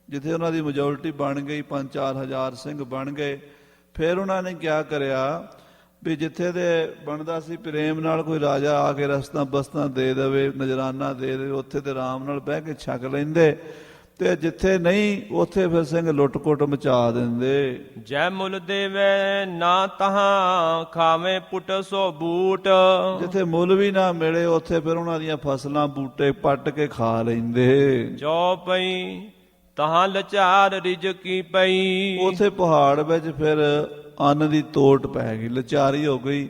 A: ਜਿੱਥੇ ਉਹਨਾਂ ਦੀ ਮੈਜੋਰਟੀ ਬਣ ਗਈ, 5-4 ਹਜ਼ਾਰ ਸਿੰਘ ਬਣ ਗਏ। ਫਿਰ ਉਹਨਾਂ ਨੇ ਕਿਆ ਕਰਿਆ ਵੀ ਜਿੱਥੇ ਦੇ ਬਣਦਾ ਸੀ ਪ੍ਰੇਮ ਨਾਲ ਕੋਈ ਰਾਜਾ ਆ ਕੇ ਰਸਤਾਂ ਬਸਤਾਂ ਦੇ ਦੇਵੇ, ਨਜ਼ਰਾਨਾ ਦੇ ਦੇਵੇ, ਉੱਥੇ ਤੇ ਆਰਾਮ ਨਾਲ ਬਹਿ ਕੇ ਛਕ ਲੈਂਦੇ, ਤੇ ਜਿੱਥੇ ਨਹੀਂ ਉੱਥੇ ਫਿਰ ਸਿੰਘ ਲੁੱਟ-ਕੁੱਟ ਮਚਾ ਦਿੰਦੇ।
B: ਜੈ ਮੁੱਲ ਦੇਵੇ ਨਾ ਤਹਾਂ ਖਾਵੇਂ ਪੁੱਟ ਸੋ ਬੂਟ।
A: ਜਿੱਥੇ ਮੁੱਲ ਵੀ ਨਾ ਮਿਲੇ ਉੱਥੇ ਫਿਰ ਉਹਨਾਂ ਦੀਆਂ ਫਸਲਾਂ ਬੂਟੇ ਪੱਟ ਕੇ ਖਾ ਲੈਂਦੇ।
B: ਜੋ ਪਈ ਤਹਾਂ ਲਚਾਰ ਰਿਜਕੀ ਪਈ।
A: ਉਥੇ ਪਹਾੜ ਵਿੱਚ ਫਿਰ ਅੰਨ ਦੀ ਤੋਟ ਪੈ ਗਈ, ਲਚਾਰੀ ਹੋ ਗਈ,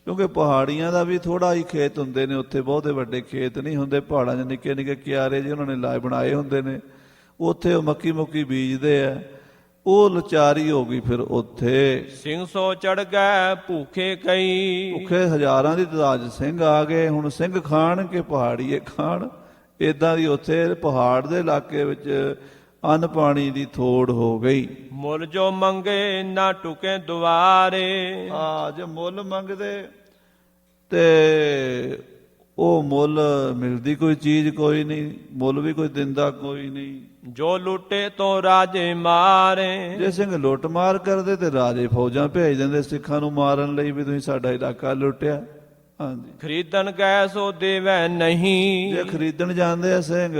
A: ਕਿਉਂਕਿ ਪਹਾੜੀਆਂ ਦਾ ਵੀ ਥੋੜਾ ਹੀ ਖੇਤ ਹੁੰਦੇ ਨੇ, ਉੱਥੇ ਬਹੁਤੇ ਵੱਡੇ ਖੇਤ ਨਹੀਂ ਹੁੰਦੇ। ਪਹਾੜਾਂ 'ਚ ਨਿੱਕੇ ਨਿੱਕੇ ਕਿਆਰੇ ਜਿਹੇ ਉਹਨਾਂ ਨੇ ਲਾਏ ਬਣਾਏ ਹੁੰਦੇ ਨੇ, ਉੱਥੇ ਉਹ ਮੱਕੀ ਮੁੱਕੀ ਬੀਜਦੇ ਆ। ਉਹ ਲਚਾਰੀ ਹੋ ਗਈ ਫਿਰ ਉੱਥੇ।
B: ਸਿੰਘ ਸੋ ਚੜ ਗਏ ਭੂਖੇ ਕਈ।
A: ਭੁੱਖੇ ਹਜ਼ਾਰਾਂ ਦੀ ਤਾਦਾਦ ਸਿੰਘ ਆ ਗਏ। ਹੁਣ ਸਿੰਘ ਖਾਣ ਕਿ ਪਹਾੜੀਏ ਖਾਣ, ਏਦਾਂ ਦੀ ਉੱਥੇ ਪਹਾੜ ਦੇ ਇਲਾਕੇ ਵਿੱਚ ਅੰਨ ਪਾਣੀ ਦੀ ਥੋੜ ਹੋ ਗਈ।
B: ਮੁੱਲ ਜੋ ਮੰਗੇ ਨਾ ਟੁਕੇ ਦੁਆਰੇ।
A: ਜੇ ਮੁੱਲ ਮੰਗਦੇ ਤੇ ਉਹ ਮੁੱਲ ਮਿਲਦੀ ਕੋਈ ਚੀਜ਼ ਕੋਈ ਨਹੀਂ, ਮੁੱਲ ਵੀ ਕੋਈ ਦਿੰਦਾ ਕੋਈ ਨਹੀਂ।
B: ਜੋ ਲੁੱਟੇ ਤੋਂ ਰਾਜੇ ਮਾਰੇ।
A: ਜੇ ਸਿੰਘ ਲੁੱਟ ਮਾਰ ਕਰਦੇ ਤੇ ਰਾਜੇ ਫੌਜਾਂ ਭੇਜ ਦਿੰਦੇ ਸਿੱਖਾਂ ਨੂੰ ਮਾਰਨ ਲਈ, ਵੀ ਤੁਸੀਂ ਸਾਡਾ ਇਲਾਕਾ ਲੁੱਟਿਆ। ਹਾਂਜੀ,
B: ਖਰੀਦਣ ਗਏ ਸੋ ਦੇਵੈ ਨਹੀਂ।
A: ਜੇ ਖਰੀਦਣ ਜਾਂਦੇ ਆ ਸਿੰਘ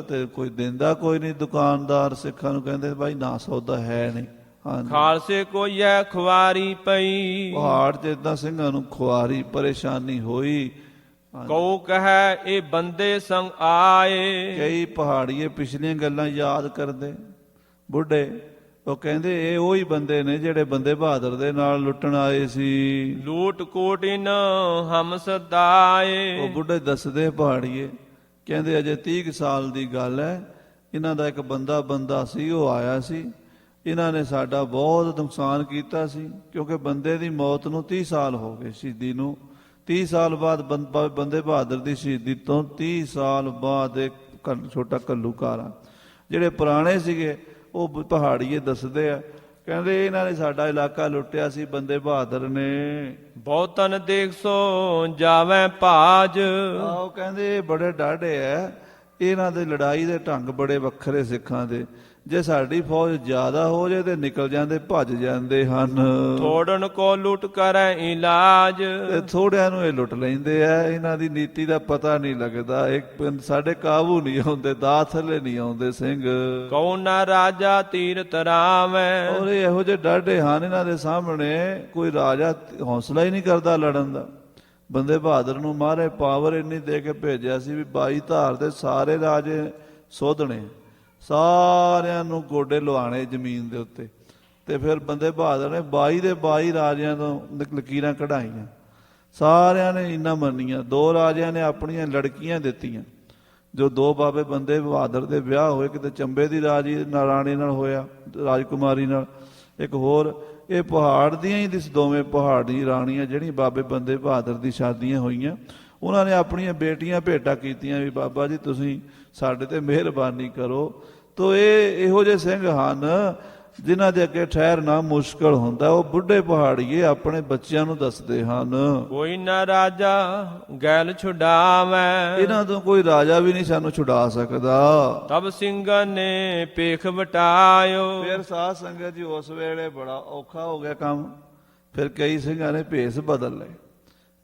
A: ਤੇ ਕੋਈ ਦਿੰਦਾ ਕੋਈ ਨਹੀਂ। ਦੁਕਾਨਦਾਰ ਸਿੱਖਾਂ ਨੂੰ ਕਹਿੰਦੇ ਭਾਈ ਨਾ ਸੌਦਾ ਹੈ ਨਹੀਂ। ਹਾਂਜੀ,
B: ਖਾਲਸੇ ਕੋਈ ਐ ਖੁਆਰੀ ਪਈ।
A: ਪਹਾੜ 'ਚ ਏਦਾਂ ਸਿੰਘਾਂ ਨੂੰ ਖੁਆਰੀ ਪਰੇਸ਼ਾਨੀ ਹੋਈ।
B: ਕਉ ਕਹੈ ਇਹ ਬੰਦੇ ਸੰਗ ਆਏ।
A: ਕਈ ਪਹਾੜੀਏ ਪਿਛਲੀਆਂ ਗੱਲਾਂ ਯਾਦ ਕਰਦੇ ਬੁੱਢੇ, ਉਹ ਕਹਿੰਦੇ ਇਹ ਉਹੀ ਬੰਦੇ ਨੇ ਜਿਹੜੇ ਬੰਦੇ ਬਹਾਦਰ ਦੇ ਨਾਲ ਲੁੱਟਣ ਆਏ ਸੀ।
B: ਲੂਟ ਕੋਟਿਨ ਹਮ ਸਦਾਏ।
A: ਉਹ ਬੁੱਢੇ ਦੱਸਦੇ ਪਹਾੜੀਏ, ਕਹਿੰਦੇ ਅਜੇ 30 ਸਾਲ ਦੀ ਗੱਲ ਹੈ, ਇਹਨਾਂ ਦਾ ਇੱਕ ਬੰਦਾ ਸੀ, ਉਹ ਆਇਆ ਸੀ, ਇਹਨਾਂ ਨੇ ਸਾਡਾ ਬਹੁਤ ਨੁਕਸਾਨ ਕੀਤਾ ਸੀ। ਕਿਉਂਕਿ ਬੰਦੇ ਦੀ ਮੌਤ ਨੂੰ 30 ਸਾਲ ਹੋ ਗਏ, ਸ਼ਹੀਦੀ ਨੂੰ 30 ਸਾਲ ਬਾਅਦ ਬੰਦੇ ਬਹਾਦਰ ਦੀ ਸ਼ਹੀਦੀ ਤੋਂ 30 ਸਾਲ ਬਾਅਦ ਇੱਕ ਛੋਟਾ ਘੱਲੂਘਾਰਾ, ਜਿਹੜੇ ਪੁਰਾਣੇ ਸੀਗੇ ਉਹ ਪਹਾੜੀਏ ਦੱਸਦੇ ਆ, ਕਹਿੰਦੇ ਇਹਨਾਂ ਨੇ ਸਾਡਾ ਇਲਾਕਾ ਲੁੱਟਿਆ ਸੀ ਬੰਦੇ ਬਹਾਦਰ ਨੇ।
B: ਬਹੁਤਨ ਦੇਖ ਸੋ ਜਾਵੇਂ ਭਾਜ।
A: ਉਹ ਕਹਿੰਦੇ ਬੜੇ ਡਾਢੇ ਐ, ਇਹਨਾਂ ਦੇ ਲੜਾਈ ਦੇ ਢੰਗ ਬੜੇ ਵੱਖਰੇ ਸਿੱਖਾਂ ਦੇ। ਜੇ ਸਾਡੀ ਫੌਜ ਜ਼ਿਆਦਾ ਹੋ ਜਾਏ ਤੇ ਨਿਕਲ ਜਾਂਦੇ, ਭੱਜ ਜਾਂਦੇ ਹਨ।
B: ਥੋੜਨ ਕੋ ਲੁੱਟ ਕਰੈ ਇਲਾਜ।
A: ਤੇ ਥੋੜਿਆਂ ਨੂੰ ਇਹ ਲੁੱਟ ਲੈਂਦੇ ਆ। ਇਹਨਾਂ ਦੀ ਨੀਤੀ ਦਾ ਪਤਾ ਨਹੀਂ ਲੱਗਦਾ। ਇੱਕ ਸਾਡੇ ਕਾਬੂ ਨਹੀਂ ਆਉਂਦੇ, ਦਾਅ ਥੱਲੇ ਨਹੀਂ ਆਉਂਦੇ ਸਿੰਘ।
B: ਕਉ ਨਾ ਰਾਜਾ ਤੀਰਤ ਰਾਵੈ।
A: ਔਰ ਇਹੋ ਜਿਹੇ ਡਾਢੇ ਹਨ, ਇਹਨਾਂ ਦੇ ਸਾਹਮਣੇ ਕੋਈ ਰਾਜਾ ਹੌਸਲਾ ਹੀ ਨਹੀਂ ਕਰਦਾ ਲੜਨ ਦਾ। ਬੰਦੇ ਬਹਾਦਰ ਨੂੰ ਮਾਰੇ ਪਾਵਰ ਇੰਨੀ ਦੇ ਕੇ ਭੇਜਿਆ ਸੀ ਵੀ 22 ਧਾਰ ਦੇ ਸਾਰੇ ਰਾਜੇ ਸੋਧਣੇ, ਸਾਰਿਆਂ ਨੂੰ ਗੋਡੇ ਲਵਾਣੇ ਜ਼ਮੀਨ ਦੇ ਉੱਤੇ। ਤੇ ਫਿਰ ਬੰਦੇ ਬਹਾਦਰ ਨੇ 22 ਦੇ 22 ਰਾਜਿਆਂ ਤੋਂ ਲਕੀਰਾਂ ਕਢਾਈਆਂ। ਸਾਰਿਆਂ ਨੇ ਇੰਨਾ ਮੰਨੀਆਂ। 2 ਰਾਜਿਆਂ ਨੇ ਆਪਣੀਆਂ ਲੜਕੀਆਂ ਦਿੱਤੀਆਂ। ਜੋ 2 ਬਾਬੇ ਬੰਦੇ ਬਹਾਦਰ ਦੇ ਵਿਆਹ ਹੋਏ, ਕਿਤੇ ਚੰਬੇ ਦੀ ਰਾਣੀ ਨਾਲ ਹੋਇਆ, ਰਾਜਕੁਮਾਰੀ ਨਾਲ, ਇੱਕ ਹੋਰ ਇਹ ਪਹਾੜ ਦੀਆਂ ਹੀ ਦੋਵੇਂ ਪਹਾੜ ਦੀ ਰਾਣੀਆਂ ਜਿਹੜੀਆਂ ਬਾਬੇ ਬੰਦੇ ਬਹਾਦਰ ਦੀ ਸ਼ਾਦੀਆਂ ਹੋਈਆਂ, ਉਹਨਾਂ ਨੇ ਆਪਣੀਆਂ ਬੇਟੀਆਂ ਭੇਟਾ ਕੀਤੀਆਂ ਵੀ ਬਾਬਾ ਜੀ ਤੁਸੀਂ ਸਾਡੇ ਤੇ ਮਿਹਰਬਾਨੀ ਕਰੋ। ਤੋ ਇਹੋ ਜਿਹੇ ਸਿੰਘ ਹਨ ਜਿਨ੍ਹਾਂ ਦੇ ਅੱਗੇ ਠਹਿਰਨਾ ਮੁਸ਼ਕਲ ਹੁੰਦਾ। ਉਹ ਬੁੱਢੇ ਪਹਾੜੀਏ ਆਪਣੇ ਬੱਚਿਆਂ ਨੂੰ ਦੱਸਦੇ ਹਨ,
B: ਕੋਈ ਨਾ ਰਾਜਾ ਗੈਲ ਛੁਡਾਵੈ,
A: ਇਹਨਾਂ ਤੋਂ ਕੋਈ ਰਾਜਾ ਵੀ ਨਹੀਂ ਸਾਨੂੰ ਛੁਡਾ ਸਕਦਾ।
B: ਤਬ ਸਿੰਘਾਂ ਨੇ ਪੇਖ ਵਟਾਇਓ।
A: ਫਿਰ ਸਾਧ ਸੰਗਤ ਜੀ ਉਸ ਵੇਲੇ ਬੜਾ ਔਖਾ ਹੋ ਗਿਆ ਕੰਮ। ਫਿਰ ਕਈ ਸਿੰਘਾਂ ਨੇ ਭੇਸ ਬਦਲ ਲਏ।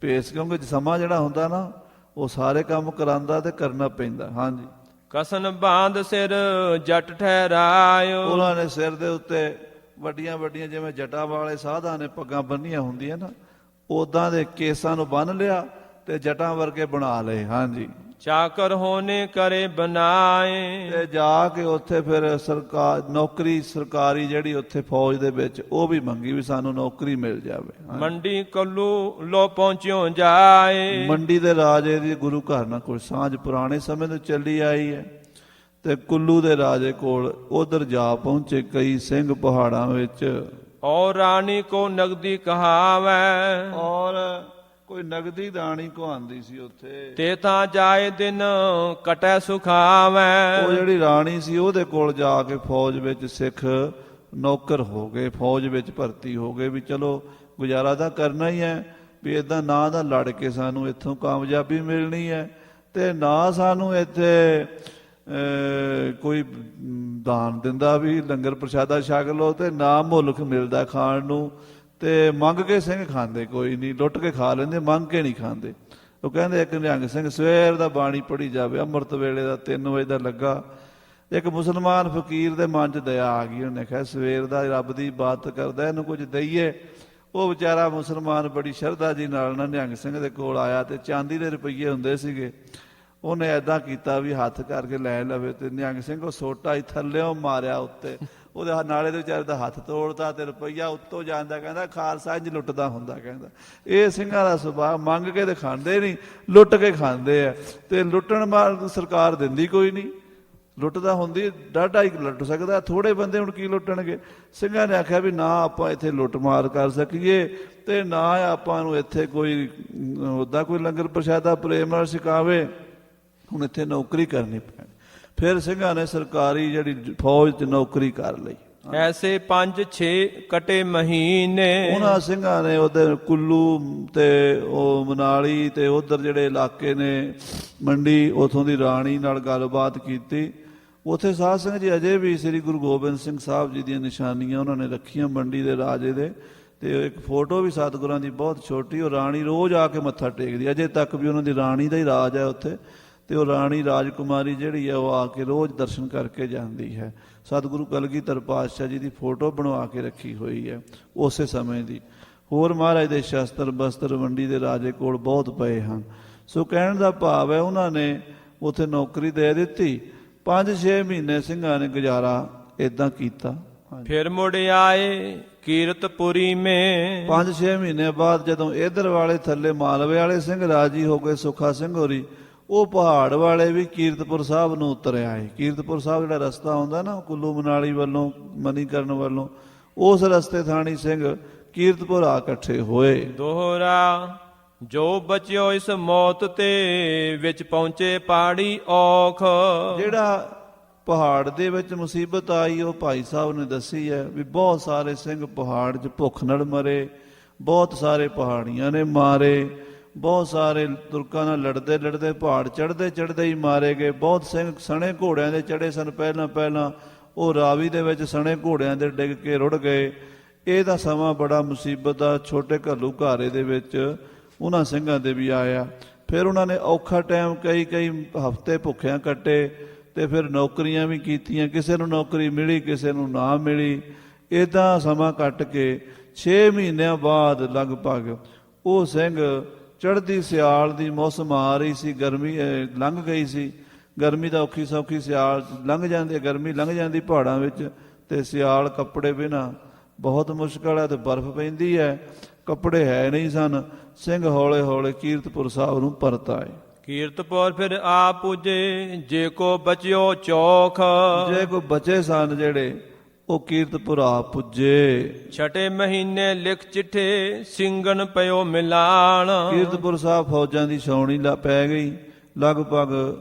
A: ਭੇਸ ਕਿਉਂਕਿ ਸਮਾਂ ਜਿਹੜਾ ਹੁੰਦਾ ਨਾ ਉਹ ਸਾਰੇ ਕੰਮ ਕਰਾਂਦਾ ਤੇ ਕਰਨਾ ਪੈਂਦਾ। ਹਾਂਜੀ,
B: ਕਸਨ ਬਾਂਧ ਸਿਰ ਜੱਟ ਠਹਿਰਾਇਓ।
A: ਉਹਨਾਂ ਨੇ ਸਿਰ ਦੇ ਉੱਤੇ ਵੱਡੀਆਂ ਵੱਡੀਆਂ ਜਿਵੇਂ ਜਟਾਂ ਵਾਲੇ ਸਾਧਾਂ ਨੇ ਪੱਗਾਂ ਬੰਨੀਆਂ ਹੁੰਦੀਆਂ ਨਾ, ਉਦਾਂ ਦੇ ਕੇਸਾਂ ਨੂੰ ਬੰਨ ਲਿਆ ਤੇ ਜਟਾਂ ਵਰਗੇ ਬਣਾ ਲਏ। ਹਾਂਜੀ,
B: ਚਾਕਰ ਹੋਣੇ ਕਰੇ ਬਣਾਏ।
A: ਤੇ ਜਾ ਕੇ ਉੱਥੇ ਫਿਰ ਨੌਕਰੀ ਸਰਕਾਰੀ ਜਿਹੜੀ ਉੱਥੇ ਫੌਜ ਦੇ ਵਿੱਚ ਉਹ ਵੀ ਮੰਗੀ ਵੀ ਸਾਨੂੰ ਨੌਕਰੀ ਮਿਲ ਜਾਵੇ।
B: ਮੰਡੀ ਕੱਲੂ ਲੋ ਪਹੁੰਚਿਓ ਜਾਏ।
A: ਮੰਡੀ ਦੇ ਰਾਜੇ ਦੀ ਗੁਰੂ ਘਰ ਨਾਲ ਕੋਈ ਸਾਂਝ ਪੁਰਾਣੇ ਸਮੇਂ ਤੋਂ ਚੱਲੀ ਆਈ ਹੈ। ਤੇ ਕੁੱਲੂ ਦੇ ਰਾਜੇ ਕੋਲ ਉਧਰ ਜਾ ਪਹੁੰਚੇ ਕਈ ਸਿੰਘ ਪਹਾੜਾਂ ਵਿੱਚ।
B: ਔਰ ਰਾਣੀ ਕੋ ਨਗਦੀ ਕਹਾਵੈ।
A: ਔਰ ਕੋਈ ਨਗਦੀ ਦਾਣੀ ਕਹਾਂਦੀ ਸੀ ਉੱਥੇ।
B: ਤੇ ਤਾਂ ਜਾਏ ਦਿਨ ਕਟੈ ਸੁਖਾਵੈ।
A: ਉਹ ਜਿਹੜੀ ਰਾਣੀ ਸੀ ਉਹਦੇ ਕੋਲ ਜਾ ਕੇ ਫੌਜ ਵਿੱਚ ਸਿੱਖ ਨੌਕਰ ਹੋ ਗਏ, ਫੌਜ ਵਿੱਚ ਭਰਤੀ ਹੋ ਗਏ ਵੀ ਚਲੋ ਗੁਜ਼ਾਰਾ ਤਾਂ ਕਰਨਾ ਹੀ ਹੈ, ਵੀ ਇਦਾਂ ਨਾ ਤਾਂ ਲੜ ਕੇ ਸਾਨੂੰ ਇੱਥੋਂ ਕਾਮਯਾਬੀ ਮਿਲਣੀ ਹੈ ਤੇ ਨਾ ਸਾਨੂੰ ਇੱਥੇ ਕੋਈ ਦਾਨ ਦਿੰਦਾ ਵੀ ਲੰਗਰ ਪ੍ਰਸ਼ਾਦਾ ਛਕ ਲਓ, ਤੇ ਨਾ ਮੁਲਕ ਮਿਲਦਾ ਖਾਣ ਨੂੰ। ਤੇ ਮੰਗ ਕੇ ਸਿੰਘ ਖਾਂਦੇ ਕੋਈ ਨਹੀਂ, ਲੁੱਟ ਕੇ ਖਾ ਲੈਂਦੇ, ਮੰਗ ਕੇ ਨਹੀਂ ਖਾਂਦੇ। ਉਹ ਕਹਿੰਦੇ ਇੱਕ ਨਿਹੰਗ ਸਿੰਘ ਸਵੇਰ ਦਾ ਬਾਣੀ ਪੜ੍ਹੀ ਜਾਵੇ, ਅੰਮ੍ਰਿਤ ਵੇਲੇ ਦਾ 3 ਵਜੇ ਦਾ ਲੱਗਾ। ਇੱਕ ਮੁਸਲਮਾਨ ਫਕੀਰ ਦੇ ਮਨ 'ਚ ਦਇਆ ਆ ਗਈ। ਉਹਨੇ ਕਿਹਾ ਸਵੇਰ ਦਾ ਰੱਬ ਦੀ ਇਬਾਦਤ ਕਰਦਾ, ਇਹਨੂੰ ਕੁਝ ਦਈਏ। ਉਹ ਵਿਚਾਰਾ ਮੁਸਲਮਾਨ ਬੜੀ ਸ਼ਰਧਾ ਜੀ ਨਾਲ ਨਾ ਨਿਹੰਗ ਸਿੰਘ ਦੇ ਕੋਲ ਆਇਆ ਤੇ ਚਾਂਦੀ ਦੇ ਰੁਪਈਏ ਹੁੰਦੇ ਸੀਗੇ। ਉਹਨੇ ਐਦਾਂ ਕੀਤਾ ਵੀ ਹੱਥ ਕਰਕੇ ਲੈ ਲਵੇ ਤੇ ਨਿਹੰਗ ਸਿੰਘ ਉਹ ਸੋਟਾ ਹੀ ਥੱਲਿਓਂ ਮਾਰਿਆ ਉੱਤੇ, ਉਹਦੇ ਨਾਲੇ ਦੇ ਵਿਚਾਰੇ ਦਾ ਹੱਥ ਤੋੜਤਾ ਤੇ ਰੁਪਈਆ ਉੱਤੋਂ ਜਾਂਦਾ। ਕਹਿੰਦਾ ਖਾਲਸਾ ਇੰਝ ਲੁੱਟਦਾ ਹੁੰਦਾ। ਕਹਿੰਦਾ ਇਹ ਸਿੰਘਾਂ ਦਾ ਸੁਭਾਅ, ਮੰਗ ਕੇ ਤੇ ਖਾਂਦੇ ਨਹੀਂ, ਲੁੱਟ ਕੇ ਖਾਂਦੇ ਆ। ਤੇ ਲੁੱਟਣ ਮਾਰ ਸਰਕਾਰ ਦਿੰਦੀ ਕੋਈ ਨਹੀਂ, ਲੁੱਟਦਾ ਹੁੰਦੀ ਡਾਢਾ ਹੀ ਲੁੱਟ ਸਕਦਾ, ਥੋੜੇ ਬੰਦੇ ਹੁਣ ਕੀ ਲੁੱਟਣਗੇ। ਸਿੰਘਾਂ ਨੇ ਆਖਿਆ ਵੀ ਨਾ ਆਪਾਂ ਇੱਥੇ ਲੁੱਟ ਮਾਰ ਕਰ ਸਕੀਏ ਤੇ ਨਾ ਆਪਾਂ ਨੂੰ ਇੱਥੇ ਕੋਈ ਉੱਦਾਂ ਕੋਈ ਲੰਗਰ ਪ੍ਰਸ਼ਾਦਾ ਪ੍ਰੇਮ ਨਾਲ ਛਕਾਵੇ, ਹੁਣ ਇੱਥੇ ਨੌਕਰੀ ਕਰਨੀ ਪੈਣੀ। ਫਿਰ ਸਿੰਘਾਂ ਨੇ ਸਰਕਾਰੀ ਜਿਹੜੀ ਫੌਜ 'ਚ ਨੌਕਰੀ ਕਰ ਲਈ।
B: ਐਸੇ 5-6 ਕਟੇ ਮਹੀਨੇ।
A: ਉਹਨਾਂ ਸਿੰਘਾਂ ਨੇ ਉਧਰ ਕੁੱਲੂ ਤੇ ਉਹ ਮਨਾਲੀ ਤੇ ਉਧਰ ਜਿਹੜੇ ਇਲਾਕੇ ਨੇ ਮੰਡੀ, ਉਥੋਂ ਦੀ ਰਾਣੀ ਨਾਲ ਗੱਲਬਾਤ ਕੀਤੀ। ਉੱਥੇ ਸਾਧ ਸਿੰਘ ਜੀ ਅਜੇ ਵੀ ਸ੍ਰੀ ਗੁਰੂ ਗੋਬਿੰਦ ਸਿੰਘ ਸਾਹਿਬ ਜੀ ਦੀਆਂ ਨਿਸ਼ਾਨੀਆਂ ਉਹਨਾਂ ਨੇ ਰੱਖੀਆਂ ਮੰਡੀ ਦੇ ਰਾਜੇ ਦੇ। ਤੇ ਇੱਕ ਫੋਟੋ ਵੀ ਸਤਿਗੁਰਾਂ ਦੀ ਬਹੁਤ ਛੋਟੀ, ਉਹ ਰਾਣੀ ਰੋਜ਼ ਆ ਕੇ ਮੱਥਾ ਟੇਕਦੀ, ਅਜੇ ਤੱਕ ਵੀ ਉਹਨਾਂ ਦੀ ਰਾਣੀ ਦਾ ਹੀ ਰਾਜ ਹੈ ਉੱਥੇ। ਤੇ ਉਹ ਰਾਣੀ ਰਾਜਕੁਮਾਰੀ ਜਿਹੜੀ ਹੈ ਉਹ ਆ ਕੇ ਰੋਜ਼ ਦਰਸ਼ਨ ਕਰਕੇ ਜਾਂਦੀ ਹੈ। ਸਤਿਗੁਰੂ ਕਲਗੀਧਰ ਪਾਤਸ਼ਾਹ ਜੀ ਦੀ ਫੋਟੋ ਬਣਵਾ ਕੇ ਰੱਖੀ ਹੋਈ ਹੈ ਉਸੇ ਸਮੇਂ ਦੀ। ਹੋਰ ਮਹਾਰਾਜ ਦੇ ਸ਼ਸਤਰ ਬਸਤਰ ਮੰਡੀ ਦੇ ਰਾਜੇ ਕੋਲ ਬਹੁਤ ਪਏ ਹਨ। ਸੋ ਕਹਿਣ ਦਾ ਭਾਵ ਹੈ ਉਹਨਾਂ ਨੇ ਉੱਥੇ ਨੌਕਰੀ ਦੇ ਦਿੱਤੀ। 5-6 ਮਹੀਨੇ ਸਿੰਘਾਂ ਨੇ ਗੁਜ਼ਾਰਾ ਇਦਾਂ ਕੀਤਾ।
B: ਫਿਰ ਮੁੜ ਆਏ ਕੀਰਤਪੁਰੀ ਮੇ।
A: 5-6 ਮਹੀਨੇ ਬਾਅਦ ਜਦੋਂ ਇਧਰ ਵਾਲੇ ਥੱਲੇ ਮਾਲਵੇ ਵਾਲੇ ਸਿੰਘ ਰਾਜੀ ਹੋ ਗਏ, ਸੁੱਖਾ ਸਿੰਘ ਹੋਰੀ, ਉਹ ਪਹਾੜ ਵਾਲੇ ਵੀ ਕੀਰਤਪੁਰ ਸਾਹਿਬ ਨੂੰ ਉਤਰ ਆਏ। ਕੀਰਤਪੁਰ ਸਾਹਿਬ ਜਿਹੜਾ ਰਸਤਾ ਆਉਂਦਾ ਨਾ ਕੁੱਲੂ ਮਨਾਲੀ ਵੱਲੋਂ ਮਨੀਕਰਨ ਵੱਲੋਂ, ਉਸ ਰਸਤੇ ਥਾਣੀ ਸਿੰਘ ਕੀਰਤਪੁਰ ਆ ਇਕੱਠੇ ਹੋਏ।
B: ਦੋਹਰਾ ਜੋ ਬਚਿਓ ਇਸ ਮੌਤ ਤੇ ਵਿੱਚ ਪਹੁੰਚੇ ਪਹਾੜੀ ਔਖ।
A: ਜਿਹੜਾ ਪਹਾੜ ਦੇ ਵਿੱਚ ਮੁਸੀਬਤ ਆਈ ਉਹ ਭਾਈ ਸਾਹਿਬ ਨੇ ਦੱਸੀ ਹੈ ਵੀ ਬਹੁਤ ਸਾਰੇ ਸਿੰਘ ਪਹਾੜ 'ਚ ਭੁੱਖ ਨਾਲ ਮਰੇ, ਬਹੁਤ ਸਾਰੇ ਪਹਾੜੀਆਂ ਨੇ ਮਾਰੇ, ਬਹੁਤ ਸਾਰੇ ਤੁਰਕਾਂ ਨਾਲ ਲੜਦੇ ਲੜਦੇ ਪਹਾੜ ਚੜ੍ਹਦੇ ਚੜ੍ਹਦੇ ਹੀ ਮਾਰੇ ਗਏ। ਬਹੁਤ ਸਿੰਘ ਸਣੇ ਘੋੜਿਆਂ ਦੇ ਚੜ੍ਹੇ ਸਨ, ਪਹਿਲਾਂ ਉਹ ਰਾਵੀ ਦੇ ਵਿੱਚ ਸਣੇ ਘੋੜਿਆਂ ਦੇ ਡਿੱਗ ਕੇ ਰੁੜ ਗਏ। ਇਹਦਾ ਸਮਾਂ ਬੜਾ ਮੁਸੀਬਤ ਦਾ ਛੋਟੇ ਘੱਲੂ ਘਾਰੇ ਦੇ ਵਿੱਚ ਉਹਨਾਂ ਸਿੰਘਾਂ ਦੇ ਵੀ ਆਇਆ। ਫਿਰ ਉਹਨਾਂ ਨੇ ਔਖਾ ਟਾਈਮ ਕਈ ਹਫ਼ਤੇ ਭੁੱਖਿਆਂ ਕੱਟੇ ਤੇ ਫਿਰ ਨੌਕਰੀਆਂ ਵੀ ਕੀਤੀਆਂ, ਕਿਸੇ ਨੂੰ ਨੌਕਰੀ ਮਿਲੀ ਕਿਸੇ ਨੂੰ ਨਾ ਮਿਲੀ। ਇੱਦਾਂ ਸਮਾਂ ਕੱਟ ਕੇ 6 ਮਹੀਨਿਆਂ ਬਾਅਦ ਲਗਭਗ ਉਹ ਸਿੰਘ ਚੜ੍ਹਦੀ ਸਿਆਲ ਦੀ ਮੌਸਮ ਆ ਰਹੀ ਸੀ, ਗਰਮੀ ਲੰਘ ਗਈ ਸੀ। ਗਰਮੀ ਦਾ ਔਖੀ ਸੌਖੀ ਸਿਆਲ ਲੰਘ ਜਾਂਦੀ, ਗਰਮੀ ਲੰਘ ਜਾਂਦੀ ਪਹਾੜਾਂ ਵਿੱਚ ਤੇ ਸਿਆਲ ਕੱਪੜੇ ਬਿਨਾਂ ਬਹੁਤ ਮੁਸ਼ਕਲ ਹੈ ਤੇ ਬਰਫ਼ ਪੈਂਦੀ ਹੈ, ਕੱਪੜੇ ਹੈ ਨਹੀਂ ਸਨ। ਸਿੰਘ ਹੌਲੇ ਹੌਲੇ ਕੀਰਤਪੁਰ ਸਾਹਿਬ ਨੂੰ ਪਰਤ ਆਏ।
B: ਕੀਰਤਪੁਰ ਫਿਰ ਆ ਪੁਜੇ, ਜੇ ਕੋ ਬਚਿਓ ਚੌਖ।
A: ਜੇ ਕੋਈ ਬਚੇ ਸਨ ਜਿਹੜੇ, ਉਹ ਕੀਰਤਪੁਰ ਆ ਪੁੱਜੇ।
B: ਛਟੇ ਮਹੀਨੇ ਲਿਖ ਚਿੱਠੇ, ਸਿੰਘਨ ਪਇਓ ਮਿਲਾਣ।
A: ਕੀਰਤਪੁਰ ਸਾਹਿਬ ਫੌਜਾਂ ਦੀ ਛਾਉਣੀ ਪੈ ਗਈ। ਲਗਭਗ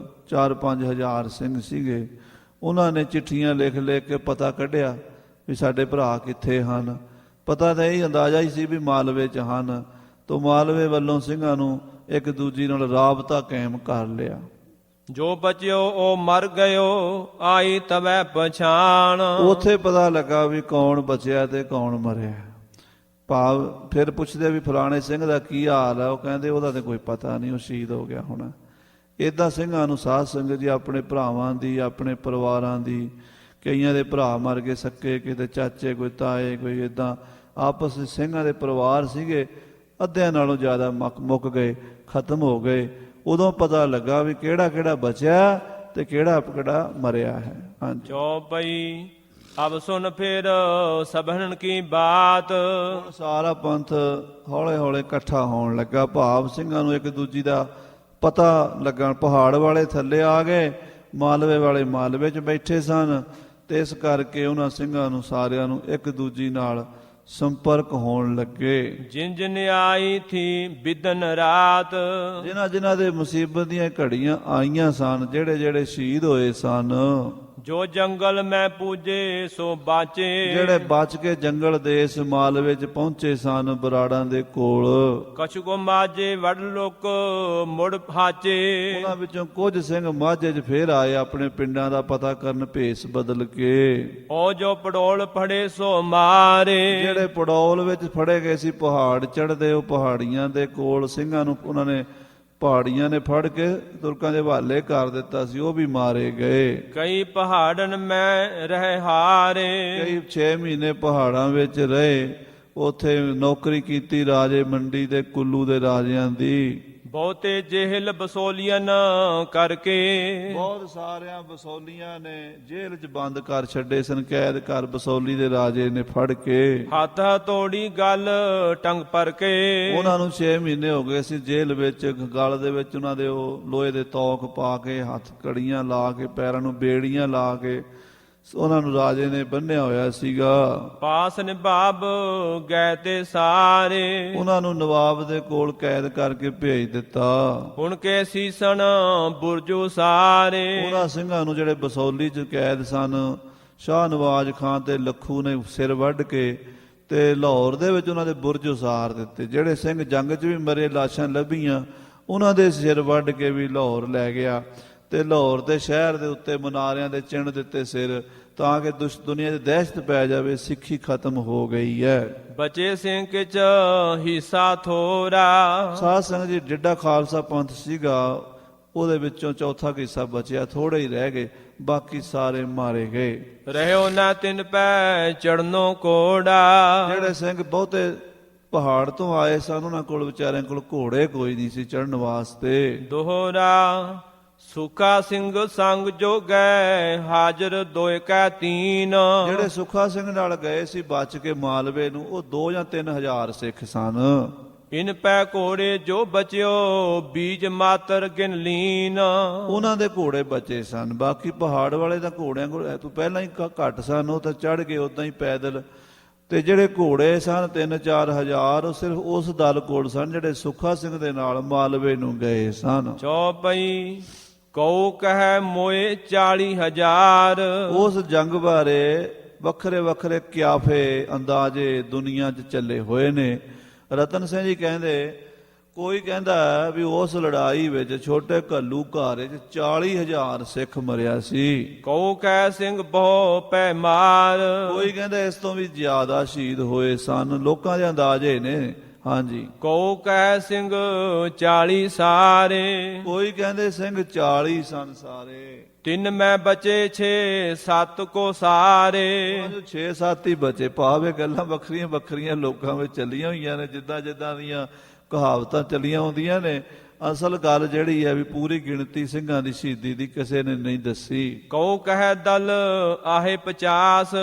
A: 4-5 ਹਜ਼ਾਰ ਸਿੰਘ ਸੀਗੇ। ਉਹਨਾਂ ਨੇ ਚਿੱਠੀਆਂ ਲਿਖ ਲਿਖ ਕੇ ਪਤਾ ਕੱਢਿਆ ਵੀ ਸਾਡੇ ਭਰਾ ਕਿੱਥੇ ਹਨ। ਪਤਾ ਤਾਂ ਇਹ ਅੰਦਾਜ਼ਾ ਹੀ ਸੀ ਵੀ ਮਾਲਵੇ 'ਚ ਹਨ। ਤੋਂ ਮਾਲਵੇ ਵੱਲੋਂ ਸਿੰਘਾਂ ਨੂੰ ਇੱਕ ਦੂਜੀ ਨਾਲ ਰਾਬਤਾ ਕਾਇਮ ਕਰ ਲਿਆ।
B: ਜੋ ਬਚਿਓ ਉਹ ਮਰ ਗਇਓ, ਆਈ ਤਵੈ ਪਛਾਣ।
A: ਉੱਥੇ ਪਤਾ ਲੱਗਾ ਵੀ ਕੌਣ ਬਚਿਆ ਤੇ ਕੌਣ ਮਰਿਆ। ਭਾਵ ਫਿਰ ਪੁੱਛਦੇ ਵੀ ਫਲਾਣੇ ਸਿੰਘ ਦਾ ਕੀ ਹਾਲ ਹੈ, ਉਹ ਕਹਿੰਦੇ ਉਹਦਾ ਤੇ ਕੋਈ ਪਤਾ ਨਹੀਂ, ਉਹ ਸ਼ਹੀਦ ਹੋ ਗਿਆ ਹੋਣਾ। ਇੱਦਾਂ ਸਿੰਘਾਂ ਨੂੰ ਸਾਧ ਸੰਗਤ ਜੀ ਆਪਣੇ ਭਰਾਵਾਂ ਦੀ, ਆਪਣੇ ਪਰਿਵਾਰਾਂ ਦੀ, ਕਈਆਂ ਦੇ ਭਰਾ ਮਰ ਗਏ ਸੱਕੇ, ਕਿਤੇ ਚਾਚੇ, ਕੋਈ ਤਾਏ, ਕੋਈ ਇੱਦਾਂ ਆਪਸ ਵਿੱਚ ਸਿੰਘਾਂ ਦੇ ਪਰਿਵਾਰ ਸੀਗੇ, ਅੱਧਿਆਂ ਨਾਲੋਂ ਜ਼ਿਆਦਾ ਮੁੱਕ ਗਏ, ਖਤਮ ਹੋ ਗਏ। ਉਦੋਂ ਪਤਾ ਲੱਗਾ ਵੀ ਕਿਹੜਾ ਕਿਹੜਾ ਬਚਿਆ ਤੇ ਕਿਹੜਾ ਕਿਹੜਾ ਮਰਿਆ ਹੈ। ਹਾਂਜੀ।
B: ਚੌਪਈ ਅਬ ਸੁਨ ਫਿਰ ਸਭਨ ਕੀ ਬਾਤ।
A: ਸਾਰਾ ਪੰਥ ਹੌਲੇ ਹੌਲੇ ਇਕੱਠਾ ਹੋਣ ਲੱਗਾ। ਭਾਵ ਸਿੰਘਾਂ ਨੂੰ ਇੱਕ ਦੂਜੀ ਦਾ ਪਤਾ ਲੱਗਣ। ਪਹਾੜ ਵਾਲੇ ਥੱਲੇ ਆ ਗਏ, ਮਾਲਵੇ ਵਾਲੇ ਮਾਲਵੇ 'ਚ ਬੈਠੇ ਸਨ, ਤੇ ਇਸ ਕਰਕੇ ਉਹਨਾਂ ਸਿੰਘਾਂ ਨੂੰ ਸਾਰਿਆਂ ਨੂੰ ਇੱਕ ਦੂਜੀ ਨਾਲ ਸੰਪਰਕ ਹੋਣ ਲੱਗੇ।
B: ਜਿਨ ਜਿਨ ਆਈ ਥੀ ਬਿਦਨ ਰਾਤ।
A: ਜਿਨ੍ਹਾਂ ਜਿਨ੍ਹਾਂ ਦੇ ਮੁਸੀਬਤ ਦੀਆਂ ਘੜੀਆਂ ਆਈਆਂ ਸਨ, ਜਿਹੜੇ ਜਿਹੜੇ ਸ਼ਹੀਦ ਹੋਏ ਸਨ,
B: ਜੋ ਜੰਗਲ ਮੈਂ ਪੂਜੇ ਸੋ ਬਾਚੇ।
A: ਜਿਹੜੇ ਬਚ ਕੇ ਜੰਗਲ ਦੇਸ਼ ਮਾਲਵੇ 'ਚ ਪਹੁੰਚੇ ਸਨ, ਬਰਾੜਾਂ ਦੇ ਕੋਲ।
B: ਕਛੁ ਕੋ ਮਾਝੇ ਵੜ ਲੋਕ ਮੁੜ ਹਾਚੇ।
A: ਉਹਨਾਂ ਵਿੱਚੋਂ ਕੁਝ ਸਿੰਘ ਮਾਝੇ 'ਚ ਫੇਰ ਆਏ, ਆਪਣੇ ਪਿੰਡਾਂ ਦਾ ਪਤਾ ਕਰਨ ਭੇਸ ਬਦਲ ਕੇ।
B: ਉਹ ਜੋ ਪੜੋਲ ਫੜੇ ਸੋ ਮਾਰੇ।
A: ਜਿਹੜੇ ਪੜੌਲ ਵਿੱਚ ਫੜੇ ਗਏ ਸੀ, ਪਹਾੜ ਚੜ੍ਹਦੇ, ਉਹ ਪਹਾੜੀਆਂ ਦੇ ਕੋਲ ਸਿੰਘਾਂ ਨੂੰ ਉਹਨਾਂ ਨੇ ਪਹਾੜੀਆਂ ਨੇ ਫੜ ਕੇ ਤੁਰਕਾਂ ਦੇ ਹਵਾਲੇ ਕਰ ਦਿੱਤਾ ਸੀ, ਉਹ ਵੀ ਮਾਰੇ ਗਏ।
B: ਕਈ ਪਹਾੜਨ ਮੈਂ ਰਹਿ ਹਾਰੇ।
A: ਕਈ 6 ਮਹੀਨੇ ਪਹਾੜਾਂ ਵਿੱਚ ਰਹੇ, ਉੱਥੇ ਨੌਕਰੀ ਕੀਤੀ ਰਾਜੇ ਮੰਡੀ ਦੇ ਕੁੱਲੂ ਦੇ ਰਾਜਿਆਂ ਦੀ।
B: ਬਹੁਤੇ ਜੇਹਲ ਬਸੋਲੀਅਨ ਕਰਕੇ।
A: ਬਹੁਤ ਸਾਰਿਆਂ ਬਸੋਲੀਆਂ ਨੇ ਜੇਲ੍ਹ 'ਚ ਬੰਦ ਕਰ ਛੱਡੇ ਸਨ, ਕੈਦ ਕਰ ਬਸੋਲੀ ਦੇ ਰਾਜੇ ਨੇ ਫੜ ਕੇ।
B: ਹੱਥ ਤੋੜੀ ਗੱਲ ਟੰਗ ਪਰ ਕੇ।
A: ਉਹਨਾਂ ਨੂੰ 6 ਮਹੀਨੇ ਹੋ ਗਏ ਸੀ ਜੇਲ੍ਹ ਵਿੱਚ। ਗਲ ਦੇ ਵਿੱਚ ਉਹਨਾਂ ਦੇ ਉਹ ਲੋਹੇ ਦੇ ਤੌਕ ਪਾ ਕੇ, ਹੱਥ ਕੜੀਆਂ ਲਾ ਕੇ, ਪੈਰਾਂ ਨੂੰ ਬੇੜੀਆਂ ਲਾ ਕੇ ਉਹਨਾਂ ਨੂੰ ਰਾਜੇ ਨੇ ਬੰਨਿਆ ਹੋਇਆ ਸੀਗਾ।
B: ਪਾਸ ਨਿਭਾਬ ਗਏ ਤੇ ਸਾਰੇ।
A: ਉਹਨਾਂ ਨੂੰ ਨਵਾਬ ਦੇ ਕੋਲ ਕੈਦ ਕਰਕੇ ਭੇਜ ਦਿੱਤਾ।
B: ਹੁਣ ਕੇ ਸੀਸਣ ਬੁਰਜੂ ਸਾਰੇ।
A: ਉਹਨਾਂ ਸਿੰਘਾਂ ਨੂੰ ਜਿਹੜੇ ਬਸੋਲੀ 'ਚ ਕੈਦ ਸਨ, ਸ਼ਾਹ ਨਵਾਜ਼ ਖਾਨ ਤੇ ਲੱਖੂ ਨੇ ਸਿਰ ਵੱਢ ਕੇ ਤੇ ਲਾਹੌਰ ਦੇ ਵਿੱਚ ਉਹਨਾਂ ਦੇ ਬੁਰਜ ਉਸਾਰ ਦਿੱਤੇ। ਜਿਹੜੇ ਸਿੰਘ ਜੰਗ 'ਚ ਵੀ ਮਰੇ, ਲਾਸ਼ਾਂ ਲੱਭੀਆਂ, ਉਹਨਾਂ ਦੇ ਸਿਰ ਵੱਢ ਕੇ ਵੀ ਲਾਹੌਰ ਲੈ ਗਿਆ ਤੇ ਲਾਹੌਰ ਦੇ ਸ਼ਹਿਰ ਦੇ ਉੱਤੇ ਮਨਾਰਿਆਂ ਦੇ ਚਿਣ ਦਿੱਤੇ ਸਿਰ, ਤਾਂ ਕਿ ਦੁਨੀਆ 'ਚ ਦਹਿਸ਼ਤ ਪੈ ਜਾਵੇ, ਸਿੱਖੀ ਖਤਮ ਹੋ ਗਈ ਹੈ।
B: ਬਚੇ ਸਿੰਘ ਕਿਚ ਹਿੱਸਾ ਥੋੜਾ।
A: ਸਾਧ ਸੰਗਤ ਜੀ, ਜਿੱਡਾ ਖਾਲਸਾ ਪੰਥ ਸੀਗਾ, ਉਹਦੇ ਵਿੱਚੋਂ ਚੌਥਾ ਹਿੱਸਾ ਬਚਿਆ, ਥੋੜੇ ਹੀ ਰਹਿ ਗਏ, ਬਾਕੀ ਸਾਰੇ ਮਾਰੇ ਗਏ।
B: ਰਹਿਓ ਨਾ ਤਿੰਨ ਪੈ ਚੜਨੋਂ ਕੋੜਾ।
A: ਜਿਹੜੇ ਸਿੰਘ ਬਹੁਤੇ ਪਹਾੜ ਤੋਂ ਆਏ ਸਨ, ਉਹਨਾਂ ਕੋਲ ਵਿਚਾਰਿਆਂ ਕੋਲ ਘੋੜੇ ਕੋਈ ਨਹੀਂ ਸੀ ਚੜਨ ਵਾਸਤੇ।
B: ਦੋਹਰਾ ਸੁਖਾ ਸਿੰਘ ਸੰਗ ਜੋ ਗਏ, ਹਾਜ਼ਰ ਦੋਇ ਕੈ ਤੀਨ।
A: ਜਿਹੜੇ ਸੁੱਖਾ ਸਿੰਘ ਨਾਲ ਗਏ ਸੀ ਬਚ ਕੇ ਮਾਲਵੇ ਨੂੰ, ਉਹ 2 ਜਾਂ 3 ਹਜ਼ਾਰ ਸਿੱਖ ਸਨ।
B: ਇਨ ਪੈ ਘੋੜੇ ਜੋ ਬਚਿਓ, ਬੀਜ ਮਾਤਰ ਗਿਨ ਲੀਨ।
A: ਉਹਨਾਂ ਦੇ ਘੋੜੇ ਬਚੇ ਸਨ, ਬਾਕੀ ਪਹਾੜ ਵਾਲੇ ਤਾਂ ਘੋੜਿਆਂ ਕੋਲ ਤੋਂ ਪਹਿਲਾਂ ਹੀ ਘੱਟ ਸਨ, ਉਹ ਤਾਂ ਚੜ੍ਹ ਗਏ ਉਦਾਂ ਹੀ ਪੈਦਲ। ਤੇ ਜਿਹੜੇ ਘੋੜੇ ਸਨ 3-4 ਹਜ਼ਾਰ, ਉਹ ਸਿਰਫ ਉਸ ਦਲ ਕੋਲ ਸਨ ਜਿਹੜੇ ਸੁੱਖਾ ਸਿੰਘ ਦੇ ਨਾਲ ਮਾਲਵੇ ਨੂੰ ਗਏ ਸਨ।
B: ਚੌਪਈ ਕਉ ਕਹੈ ਮੋਏ 40,000।
A: ਉਸ ਜੰਗ ਬਾਰੇ ਵੱਖਰੇ ਵੱਖਰੇ ਕਿਆਫੇ ਅੰਦਾਜ਼ੇ ਦੁਨੀਆ 'ਚ ਚੱਲੇ ਹੋਏ ਨੇ। ਰਤਨ ਸਿੰਘ ਜੀ ਕਹਿੰਦੇ, ਕੋਈ ਕਹਿੰਦਾ ਵੀ ਉਸ ਲੜਾਈ ਵਿੱਚ ਛੋਟੇ ਘੱਲੂ ਘਾਰੇ 'ਚ 40,000 ਸਿੱਖ ਮਰਿਆ ਸੀ।
B: ਕਉ ਕਹਿ ਸਿੰਘ ਬਹੁ ਪੈ ਮਾਰ।
A: ਕੋਈ ਕਹਿੰਦਾ ਇਸ ਤੋਂ ਵੀ ਜ਼ਿਆਦਾ ਸ਼ਹੀਦ ਹੋਏ ਸਨ, ਲੋਕਾਂ ਦੇ ਅੰਦਾਜ਼ੇ ਨੇ। ਹਾਂਜੀ।
B: ਕਉ ਕਹਿ ਸਿੰਘ 40 ਸਾਰੇ।
A: ਕੋਈ ਕਹਿੰਦੇ ਸਿੰਘ 40 ਸਨ ਸਾਰੇ।
B: ਤਿੰਨ ਮੈਂ ਬਚੇ 6-7 ਕੋ ਸਾਰੇ।
A: 6-7 ਹੀ ਬਚੇ। ਭਾਵੇਂ ਗੱਲਾਂ ਵੱਖਰੀਆਂ ਵੱਖਰੀਆਂ ਲੋਕਾਂ ਵਿੱਚ ਚੱਲੀਆਂ ਹੋਈਆਂ ਨੇ, ਜਿੱਦਾਂ ਜਿੱਦਾਂ ਦੀਆਂ ਕਹਾਵਤਾਂ ਚੱਲੀਆਂ ਹੁੰਦੀਆਂ ਨੇ। ਅਸਲ ਗੱਲ ਜਿਹੜੀ ਹੈ ਵੀ ਪੂਰੀ ਗਿਣਤੀ ਸਿੰਘਾਂ ਦੀ ਸ਼ਹੀਦੀ ਦੀ ਕਿਸੇ ਨੇ ਨਹੀਂ ਦੱਸੀ।
B: ਕਉ ਕਹਿ ਦਲ ਆਹੇ 50,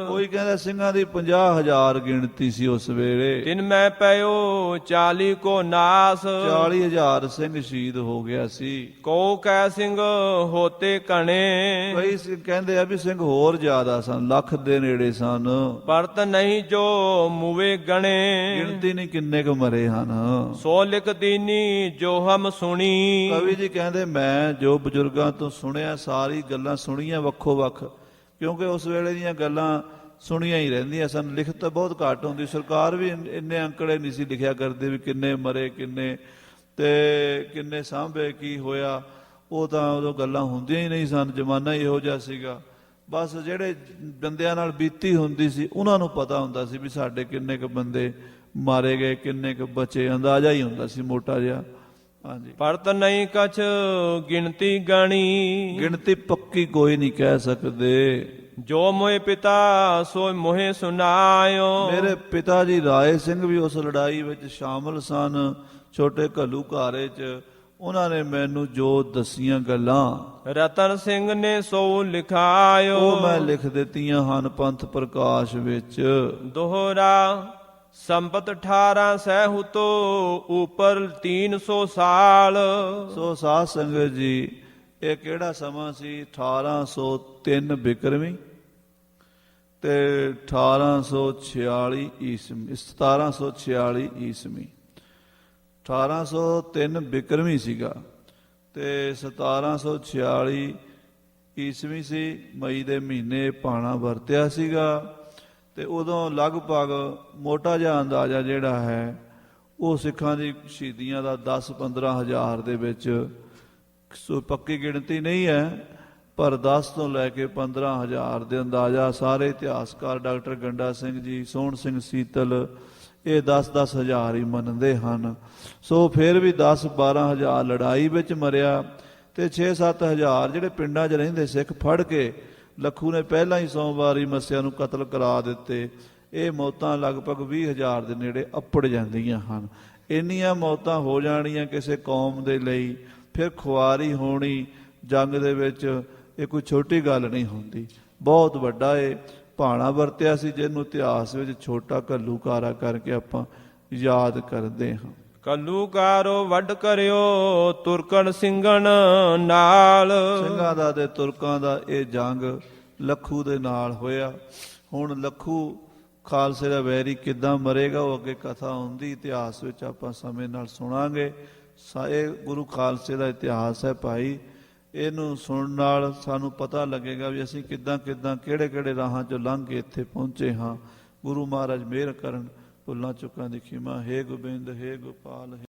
A: ਕੋਈ ਕਹਿੰਦਾ ਸਿੰਘਾਂ ਦੀ 50,000 ਗਿਣਤੀ ਸੀ ਉਸ ਵੇਲੇ।
B: ਤਿਨ ਮੈਂ ਪਇਓ 40 ਕੋ ਨਾਸ,
A: 40,000 ਸਿੰਘ ਸ਼ਹੀਦ ਹੋ ਗਿਆ ਸੀ।
B: ਕਉ ਕਹਿ ਸਿੰਘ ਹੋਤੇ ਘਣੇ,
A: ਕਈ ਕਹਿੰਦੇ ਆ ਵੀ ਸਿੰਘ ਹੋਰ ਜ਼ਿਆਦਾ ਸਨ, ਲੱਖ ਦੇ ਨੇੜੇ ਸਨ।
B: ਪਰਤ ਨਹੀਂ ਜੋ ਮੁਵੇ ਗਣੇ,
A: ਗਿਣਤੀ ਨਹੀਂ ਕਿੰਨੇ ਕੁ ਮਰੇ ਹਨ।
B: ਸੋ ਲਿਖ ਦੀਨੀ ਜੋ ਹਮ ਸੁਣੀ,
A: ਕਵੀ ਜੀ ਕਹਿੰਦੇ ਮੈਂ ਜੋ ਬਜ਼ੁਰਗਾਂ ਤੋਂ ਸੁਣਿਆ ਸਾਰੀ ਗੱਲਾਂ ਸੁਣੀਆਂ ਵੱਖੋ ਵੱਖ, ਕਿਉਂਕਿ ਉਸ ਵੇਲੇ ਦੀਆਂ ਗੱਲਾਂ ਸੁਣੀਆਂ ਹੀ ਰਹਿੰਦੀਆਂ ਸਨ। ਲਿਖਤ ਤਾਂ ਬਹੁਤ ਘੱਟ ਹੁੰਦੀ, ਸਰਕਾਰ ਵੀ ਇੰਨੇ ਅੰਕੜੇ ਨਹੀਂ ਸੀ ਲਿਖਿਆ ਕਰਦੇ ਵੀ ਕਿੰਨੇ ਮਰੇ ਕਿੰਨੇ ਤੇ ਕਿੰਨੇ ਸਾਂਭੇ ਕੀ ਹੋਇਆ। ਉਹ ਤਾਂ ਉਦੋਂ ਗੱਲਾਂ ਹੁੰਦੀਆਂ ਹੀ ਨਹੀਂ ਸਨ, ਜ਼ਮਾਨਾ ਹੀ ਇਹੋ ਜਿਹਾ ਸੀਗਾ। ਬਸ ਜਿਹੜੇ ਬੰਦਿਆਂ ਨਾਲ ਬੀਤੀ ਹੁੰਦੀ ਸੀ ਉਹਨਾਂ ਨੂੰ ਪਤਾ ਹੁੰਦਾ ਸੀ ਵੀ ਸਾਡੇ ਕਿੰਨੇ ਕੁ ਬੰਦੇ ਮਾਰੇ ਗਏ ਕਿੰਨੇ ਕੁ ਬਚੇ, ਅੰਦਾਜ਼ਾ ਹੀ ਹੁੰਦਾ ਸੀ ਮੋਟਾ ਜਿਹਾ। ਹਾਂਜੀ,
B: ਪਰਤ ਨਹੀਂ ਕਛ ਗਿਣਤੀ ਗਣੀ,
A: ਗਿਣਤੀ ਪੱਕੀ ਕੋਈ ਨਹੀਂ ਕਹਿ ਸਕਦੇ।
B: ਜੋ ਮੋਏ ਪਿਤਾ ਸੋ ਮੋਹੇ ਸੁਨਾਇਓ,
A: ਮੇਰੇ ਪਿਤਾ ਜੀ ਰਾਏ ਸਿੰਘ ਵੀ ਉਸ ਲੜਾਈ ਵਿੱਚ ਸ਼ਾਮਲ ਸਨ, ਛੋਟੇ ਘੱਲੂਘਾਰੇ 'ਚ। ਉਹਨਾਂ ਨੇ ਮੈਨੂੰ ਜੋ ਦਸੀਆਂ ਗੱਲਾਂ
B: ਰਤਨ ਸਿੰਘ ਨੇ ਸੋ ਲਿਖਾਇਓ,
A: ਉਹ ਮੈਂ ਲਿਖ ਦਿੱਤੀਆਂ ਹਨ ਪੰਥ ਪ੍ਰਕਾਸ਼ ਵਿੱਚ।
B: ਦੋਹਰਾ ਸੰਪਤ 18 ਸਹਿਹੁਤੋ ਉਪਰ 300 ਸਾਲ।
A: ਸੋ ਸਾਧ ਸੰਗਤ ਜੀ ਇਹ ਕਿਹੜਾ ਸਮਾਂ ਸੀ? 1803 ਬਿਕਰਮੀ ਤੇ 1846 ਈਸਵੀ, 1746 ਈਸਵੀ। 1803 ਬਿਕਰਮੀ ਸੀਗਾ ਤੇ 1746 ਈਸਵੀ ਸੀ। ਮਈ ਦੇ ਮਹੀਨੇ ਪਾਣਾ ਵਰਤਿਆ ਸੀਗਾ ਤੇ ਉਦੋਂ ਲਗਭਗ ਮੋਟਾ ਜਿਹਾ ਅੰਦਾਜ਼ਾ ਜਿਹੜਾ ਹੈ ਉਹ ਸਿੱਖਾਂ ਦੀ ਸ਼ਹੀਦੀਆਂ ਦਾ 10-15 ਹਜ਼ਾਰ ਦੇ ਵਿੱਚ, ਸੋ ਪੱਕੀ ਗਿਣਤੀ ਨਹੀਂ ਹੈ ਪਰ 10 ਤੋਂ ਲੈ ਕੇ 15 ਹਜ਼ਾਰ ਦੇ ਅੰਦਾਜ਼ਾ ਸਾਰੇ ਇਤਿਹਾਸਕਾਰ ਡਾਕਟਰ ਗੰਡਾ ਸਿੰਘ ਜੀ, ਸੋਹਣ ਸਿੰਘ ਸੀਤਲ ਇਹ 10-10 ਹਜ਼ਾਰ ਹੀ ਮੰਨਦੇ ਹਨ। ਸੋ ਫਿਰ ਵੀ 10-12 ਹਜ਼ਾਰ ਲੜਾਈ ਵਿੱਚ ਮਰਿਆ ਤੇ 6-7 ਹਜ਼ਾਰ ਜਿਹੜੇ ਪਿੰਡਾਂ 'ਚ ਰਹਿੰਦੇ ਸਿੱਖ ਫੜ ਕੇ ਲੱਖੂ ਨੇ ਪਹਿਲਾਂ ਹੀ ਸੋਮਵਾਰੀ ਮੱਸਿਆ ਨੂੰ ਕਤਲ ਕਰਾ ਦਿੱਤੇ। ਇਹ ਮੌਤਾਂ ਲਗਭਗ 20 ਹਜ਼ਾਰ ਦੇ ਨੇੜੇ ਅੱਪੜ ਜਾਂਦੀਆਂ ਹਨ। ਇੰਨੀਆਂ ਮੌਤਾਂ ਹੋ ਜਾਣੀਆਂ ਕਿਸੇ ਕੌਮ ਦੇ ਲਈ, ਫਿਰ ਖੁਆਰੀ ਹੋਣੀ ਜੰਗ ਦੇ ਵਿੱਚ, ਇਹ ਕੋਈ ਛੋਟੀ ਗੱਲ ਨਹੀਂ ਹੁੰਦੀ, ਬਹੁਤ ਵੱਡਾ ਇਹ ਭਾਣਾ ਵਰਤਿਆ ਸੀ ਜਿਹਨੂੰ ਇਤਿਹਾਸ ਵਿੱਚ ਛੋਟਾ ਘੱਲੂਘਾਰਾ ਕਰਕੇ ਆਪਾਂ ਯਾਦ ਕਰਦੇ ਹਾਂ।
B: ਘੱਲੂਘਾਰੋ ਵੱਢ ਕਰਿਓ ਤੁਰਕਣ ਸਿੰਘਣ ਨਾਲ,
A: ਸਿੰਘਾਂ ਦਾ ਤੇ ਤੁਰਕਾਂ ਦਾ ਇਹ ਜੰਗ ਲੱਖੂ ਦੇ ਨਾਲ ਹੋਇਆ। ਹੁਣ ਲੱਖੂ ਖਾਲਸੇ ਦਾ ਵੈਰੀ ਕਿੱਦਾਂ ਮਰੇਗਾ ਉਹ ਅੱਗੇ ਕਥਾ ਹੁੰਦੀ ਇਤਿਹਾਸ ਵਿੱਚ ਆਪਾਂ ਸਮੇਂ ਨਾਲ ਸੁਣਾਂਗੇ। ਇਹ ਗੁਰੂ ਖਾਲਸੇ ਦਾ ਇਤਿਹਾਸ ਹੈ ਭਾਈ, ਇਹਨੂੰ ਸੁਣਨ ਨਾਲ ਸਾਨੂੰ ਪਤਾ ਲੱਗੇਗਾ ਵੀ ਅਸੀਂ ਕਿੱਦਾਂ ਕਿਹੜੇ ਰਾਹਾਂ 'ਚੋਂ ਲੰਘ ਕੇ ਇੱਥੇ ਪਹੁੰਚੇ ਹਾਂ। ਗੁਰੂ ਮਹਾਰਾਜ ਮਿਹਰ ਕਰਨ, ਭੁੱਲਾਂ ਚੁੱਕਾਂ ਦੀ ਖਿਮਾ। ਹੇ ਗੋਬਿੰਦ, ਹੇ ਗੋਪਾਲ।